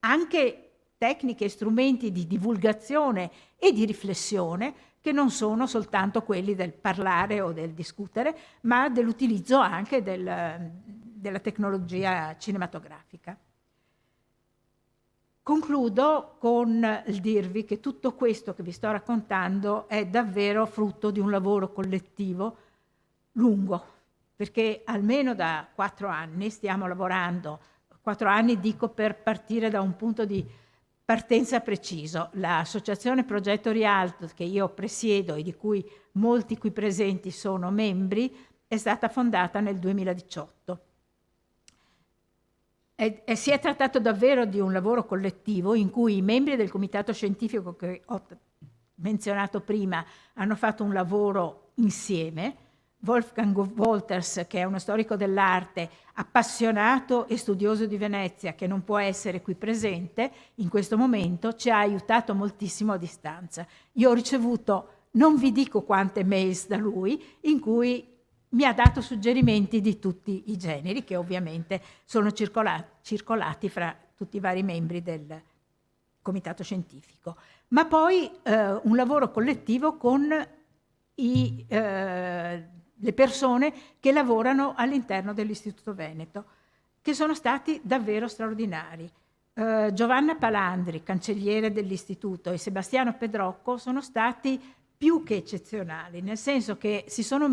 anche tecniche e strumenti di divulgazione e di riflessione che non sono soltanto quelli del parlare o del discutere, ma dell'utilizzo anche della tecnologia cinematografica. Concludo con il dirvi che tutto questo che vi sto raccontando è davvero frutto di un lavoro collettivo lungo, perché almeno da 4 anni stiamo lavorando. 4 anni dico per partire da un punto di partenza preciso. L'associazione Progetto Rialto, che io presiedo e di cui molti qui presenti sono membri, è stata fondata nel 2018. E si è trattato davvero di un lavoro collettivo in cui i membri del comitato scientifico che ho menzionato prima hanno fatto un lavoro insieme. Wolfgang Wolters, che è uno storico dell'arte appassionato e studioso di Venezia, che non può essere qui presente in questo momento, ci ha aiutato moltissimo a distanza. Io ho ricevuto, non vi dico quante mails da lui, in cui mi ha dato suggerimenti di tutti i generi, che ovviamente sono circolati fra tutti i vari membri del comitato scientifico. Ma poi un lavoro collettivo con le persone che lavorano all'interno dell'Istituto Veneto, che sono stati davvero straordinari. Giovanna Palandri, cancelliere dell'Istituto, e Sebastiano Pedrocco sono stati più che eccezionali, nel senso che si sono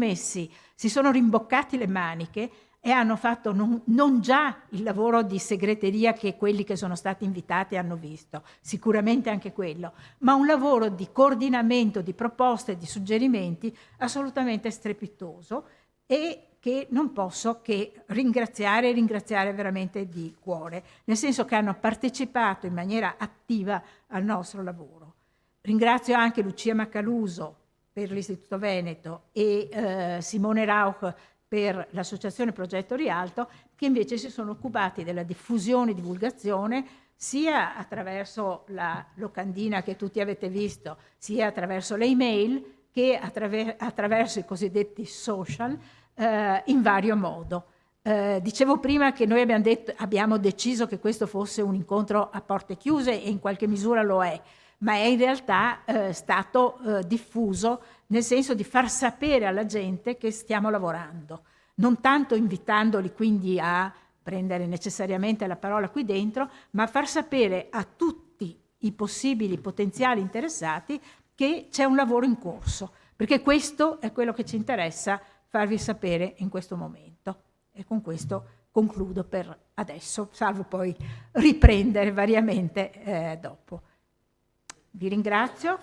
rimboccati le maniche e hanno fatto non già il lavoro di segreteria che quelli che sono stati invitati hanno visto, sicuramente anche quello, ma un lavoro di coordinamento, di proposte, di suggerimenti assolutamente strepitoso, e che non posso che ringraziare veramente di cuore, nel senso che hanno partecipato in maniera attiva al nostro lavoro. Ringrazio anche Lucia Macaluso per l'Istituto Veneto e Simone Rauch per l'associazione Progetto Rialto, che invece si sono occupati della diffusione e divulgazione sia attraverso la locandina che tutti avete visto, sia attraverso le email che attraverso i cosiddetti social, in vario modo. Dicevo prima che noi abbiamo deciso che questo fosse un incontro a porte chiuse, e in qualche misura lo è, ma è in realtà stato diffuso nel senso di far sapere alla gente che stiamo lavorando, non tanto invitandoli quindi a prendere necessariamente la parola qui dentro, ma far sapere a tutti i possibili potenziali interessati che c'è un lavoro in corso, perché questo è quello che ci interessa farvi sapere in questo momento. E con questo concludo per adesso, salvo poi riprendere variamente dopo. Vi ringrazio.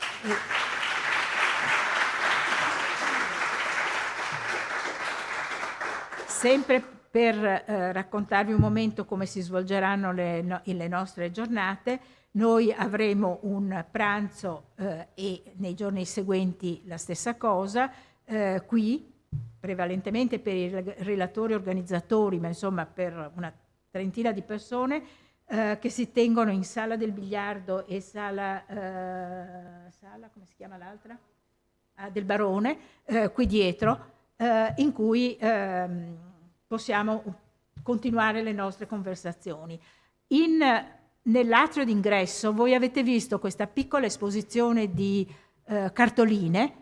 Sempre per raccontarvi un momento come si svolgeranno le nostre giornate, noi avremo un pranzo e nei giorni seguenti la stessa cosa, qui prevalentemente per i relatori organizzatori, ma insomma per una trentina di persone, che si tengono in Sala del Biliardo e sala come si chiama l'altra? Del Barone, qui dietro, in cui possiamo continuare le nostre conversazioni. Nell'atrio d'ingresso voi avete visto questa piccola esposizione di cartoline,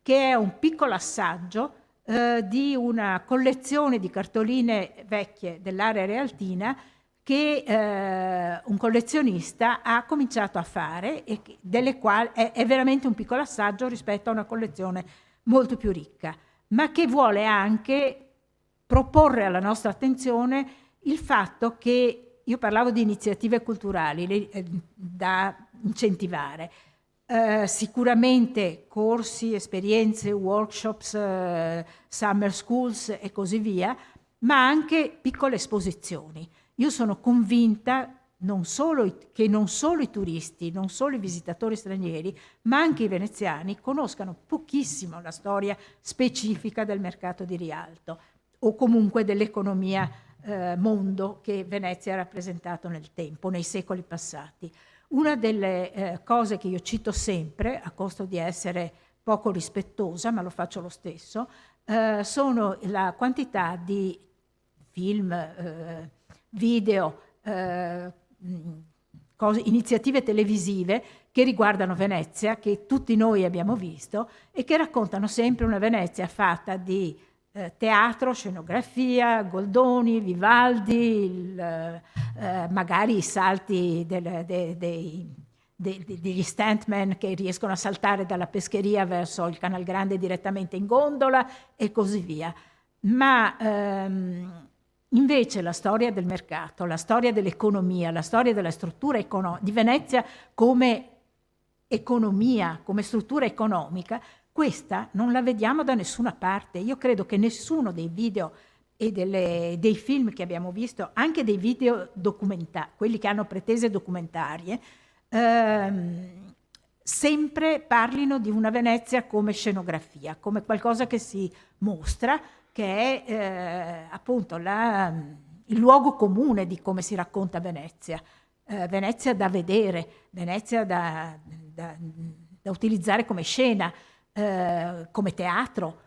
che è un piccolo assaggio di una collezione di cartoline vecchie dell'area realtina, che un collezionista ha cominciato a fare e delle quali è veramente un piccolo assaggio rispetto a una collezione molto più ricca, ma che vuole anche proporre alla nostra attenzione il fatto che io parlavo di iniziative culturali da incentivare. Sicuramente corsi, esperienze, workshops, summer schools e così via, ma anche piccole esposizioni. Io sono convinta che non solo i turisti, non solo i visitatori stranieri, ma anche i veneziani conoscano pochissimo la storia specifica del mercato di Rialto o comunque dell'economia mondo che Venezia ha rappresentato nel tempo, nei secoli passati. Una delle cose che io cito sempre, a costo di essere poco rispettosa, ma lo faccio lo stesso, sono la quantità di film, video, iniziative televisive che riguardano Venezia, che tutti noi abbiamo visto e che raccontano sempre una Venezia fatta di teatro, scenografia, Goldoni, Vivaldi, magari i salti degli stuntman che riescono a saltare dalla pescheria verso il Canal Grande direttamente in gondola e così via. Ma invece la storia del mercato, la storia dell'economia, la storia della struttura di Venezia come economia, come struttura economica, questa non la vediamo da nessuna parte. Io credo che nessuno dei video e dei film che abbiamo visto, anche dei video documentari, quelli che hanno pretese documentarie, sempre parlino di una Venezia come scenografia, come qualcosa che si mostra, che è appunto il luogo comune di come si racconta Venezia. Venezia da vedere, Venezia da utilizzare come scena, come teatro,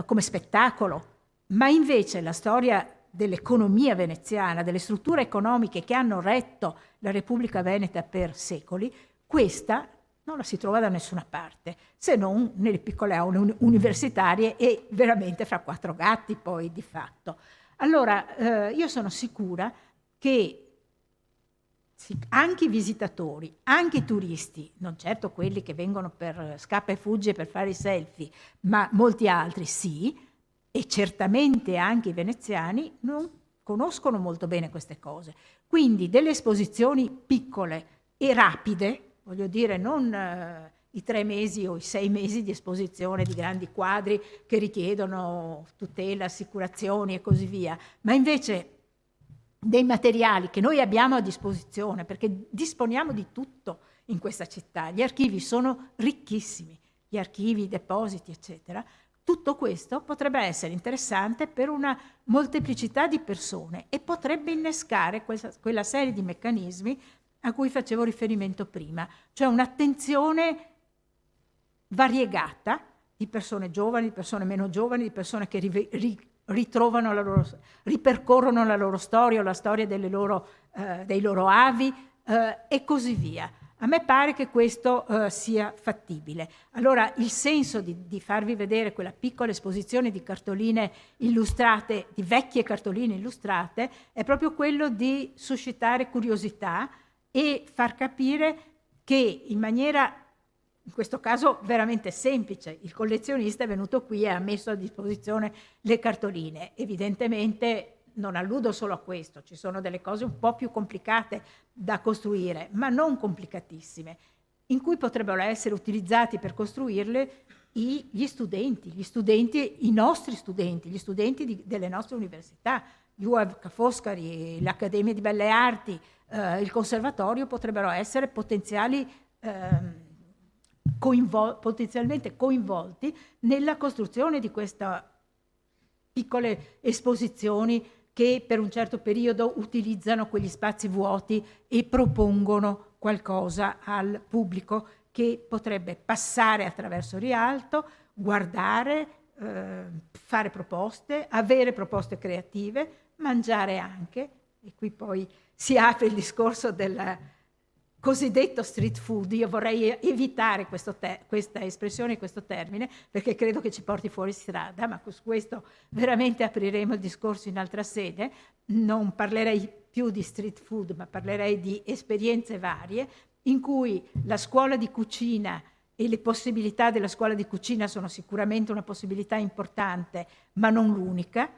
come spettacolo, ma invece la storia dell'economia veneziana, delle strutture economiche che hanno retto la Repubblica Veneta per secoli, questa non la si trova da nessuna parte, se non nelle piccole aule universitarie e veramente fra quattro gatti poi di fatto. Allora io sono sicura che anche i visitatori, anche i turisti, non certo quelli che vengono per scappa e fugge per fare i selfie, ma molti altri sì, e certamente anche i veneziani non conoscono molto bene queste cose. Quindi delle esposizioni piccole e rapide, voglio dire, non i 3 mesi o i 6 mesi di esposizione di grandi quadri che richiedono tutela, assicurazioni e così via, ma invece dei materiali che noi abbiamo a disposizione, perché disponiamo di tutto in questa città. Gli archivi sono ricchissimi, gli archivi, i depositi, eccetera. Tutto questo potrebbe essere interessante per una molteplicità di persone e potrebbe innescare quella serie di meccanismi a cui facevo riferimento prima, cioè un'attenzione variegata di persone giovani, di persone meno giovani, di persone che ripercorrono la loro storia o la storia dei loro avi e così via. A me pare che questo sia fattibile. Allora il senso di farvi vedere quella piccola esposizione di cartoline illustrate, di vecchie cartoline illustrate, è proprio quello di suscitare curiosità e far capire che in maniera, in questo caso veramente semplice, il collezionista è venuto qui e ha messo a disposizione le cartoline. Evidentemente non alludo solo a questo, ci sono delle cose un po' più complicate da costruire, ma non complicatissime, in cui potrebbero essere utilizzati per costruirle gli studenti, i nostri studenti, gli studenti delle nostre università, l'UAV Ca' Foscari, l'Accademia di Belle Arti, il Conservatorio potrebbero essere potenzialmente coinvolti nella costruzione di queste piccole esposizioni che per un certo periodo utilizzano quegli spazi vuoti e propongono qualcosa al pubblico che potrebbe passare attraverso Rialto, guardare, fare proposte, avere proposte creative, mangiare anche, e qui poi si apre il discorso cosiddetto street food. Io vorrei evitare questa espressione, questo termine, perché credo che ci porti fuori strada, ma su questo veramente apriremo il discorso in altra sede. Non parlerei più di street food, ma parlerei di esperienze varie, in cui la scuola di cucina e le possibilità della scuola di cucina sono sicuramente una possibilità importante, ma non l'unica.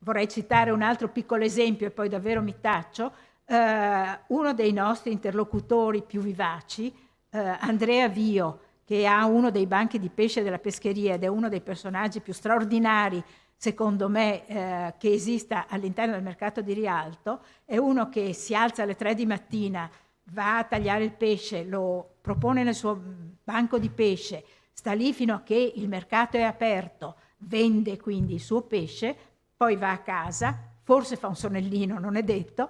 Vorrei citare un altro piccolo esempio e poi davvero mi taccio. Uno dei nostri interlocutori più vivaci, Andrea Vio, che ha uno dei banchi di pesce della pescheria ed è uno dei personaggi più straordinari, secondo me, che esista all'interno del mercato di Rialto, è uno che si alza alle 3 di mattina, va a tagliare il pesce, lo propone nel suo banco di pesce, sta lì fino a che il mercato è aperto, vende quindi il suo pesce, poi va a casa, forse fa un sonnellino, non è detto,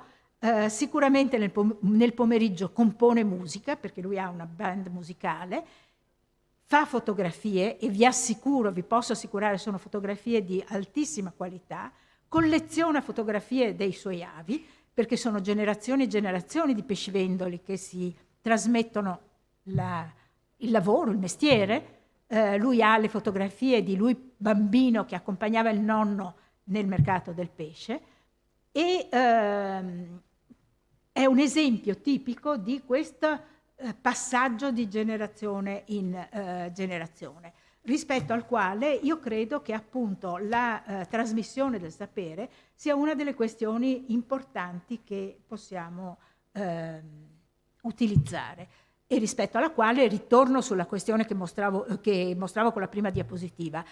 sicuramente nel pomeriggio compone musica, perché lui ha una band musicale, fa fotografie e vi posso assicurare, sono fotografie di altissima qualità, colleziona fotografie dei suoi avi, perché sono generazioni e generazioni di pescivendoli che si trasmettono il lavoro, il mestiere. Lui ha le fotografie di lui bambino che accompagnava il nonno nel mercato del pesce e è un esempio tipico di questo passaggio di generazione in generazione, rispetto al quale io credo che appunto la trasmissione del sapere sia una delle questioni importanti che possiamo utilizzare e rispetto alla quale ritorno sulla questione che mostravo con la prima diapositiva.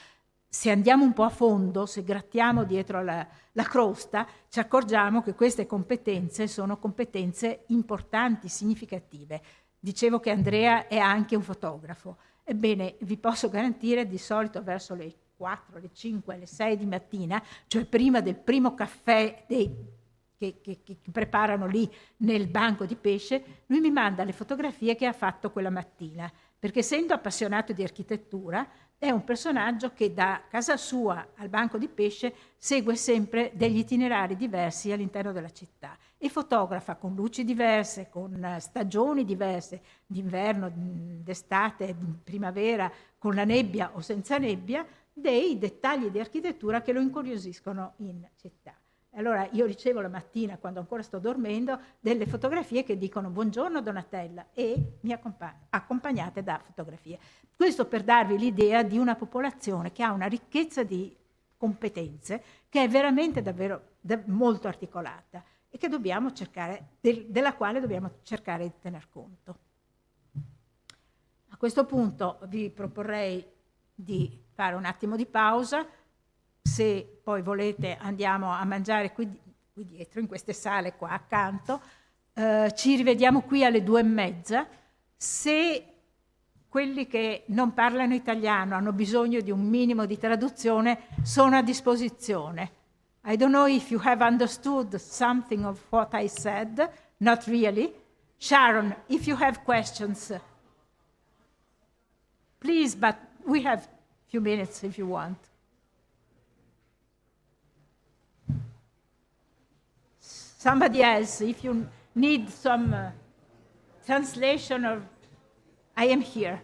Se andiamo un po' a fondo, se grattiamo dietro la crosta, ci accorgiamo che queste competenze sono competenze importanti, significative. Dicevo che Andrea è anche un fotografo. Ebbene, vi posso garantire di solito verso le 4, le 5, le 6 di mattina, cioè prima del primo caffè che preparano lì nel banco di pesce, lui mi manda le fotografie che ha fatto quella mattina, perché essendo appassionato di architettura è un personaggio che da casa sua al banco di pesce segue sempre degli itinerari diversi all'interno della città e fotografa con luci diverse, con stagioni diverse, d'inverno, d'estate, di primavera, con la nebbia o senza nebbia, dei dettagli di architettura che lo incuriosiscono in città. Allora io ricevo la mattina, quando ancora sto dormendo, delle fotografie che dicono buongiorno Donatella e mi accompagnate da fotografie. Questo per darvi l'idea di una popolazione che ha una ricchezza di competenze che è veramente davvero molto articolata e che dobbiamo cercare, della quale dobbiamo cercare di tener conto. A questo punto vi proporrei di fare un attimo di pausa. Se poi volete andiamo a mangiare qui dietro, in queste sale qua accanto. Ci rivediamo qui alle 2:30. Se quelli che non parlano italiano hanno bisogno di un minimo di traduzione, sono a disposizione. I don't know if you have understood something of what I said, not really. Sharon, if you have questions, please, but we have a few minutes if you want. Somebody else, if you need some translation, or I am here.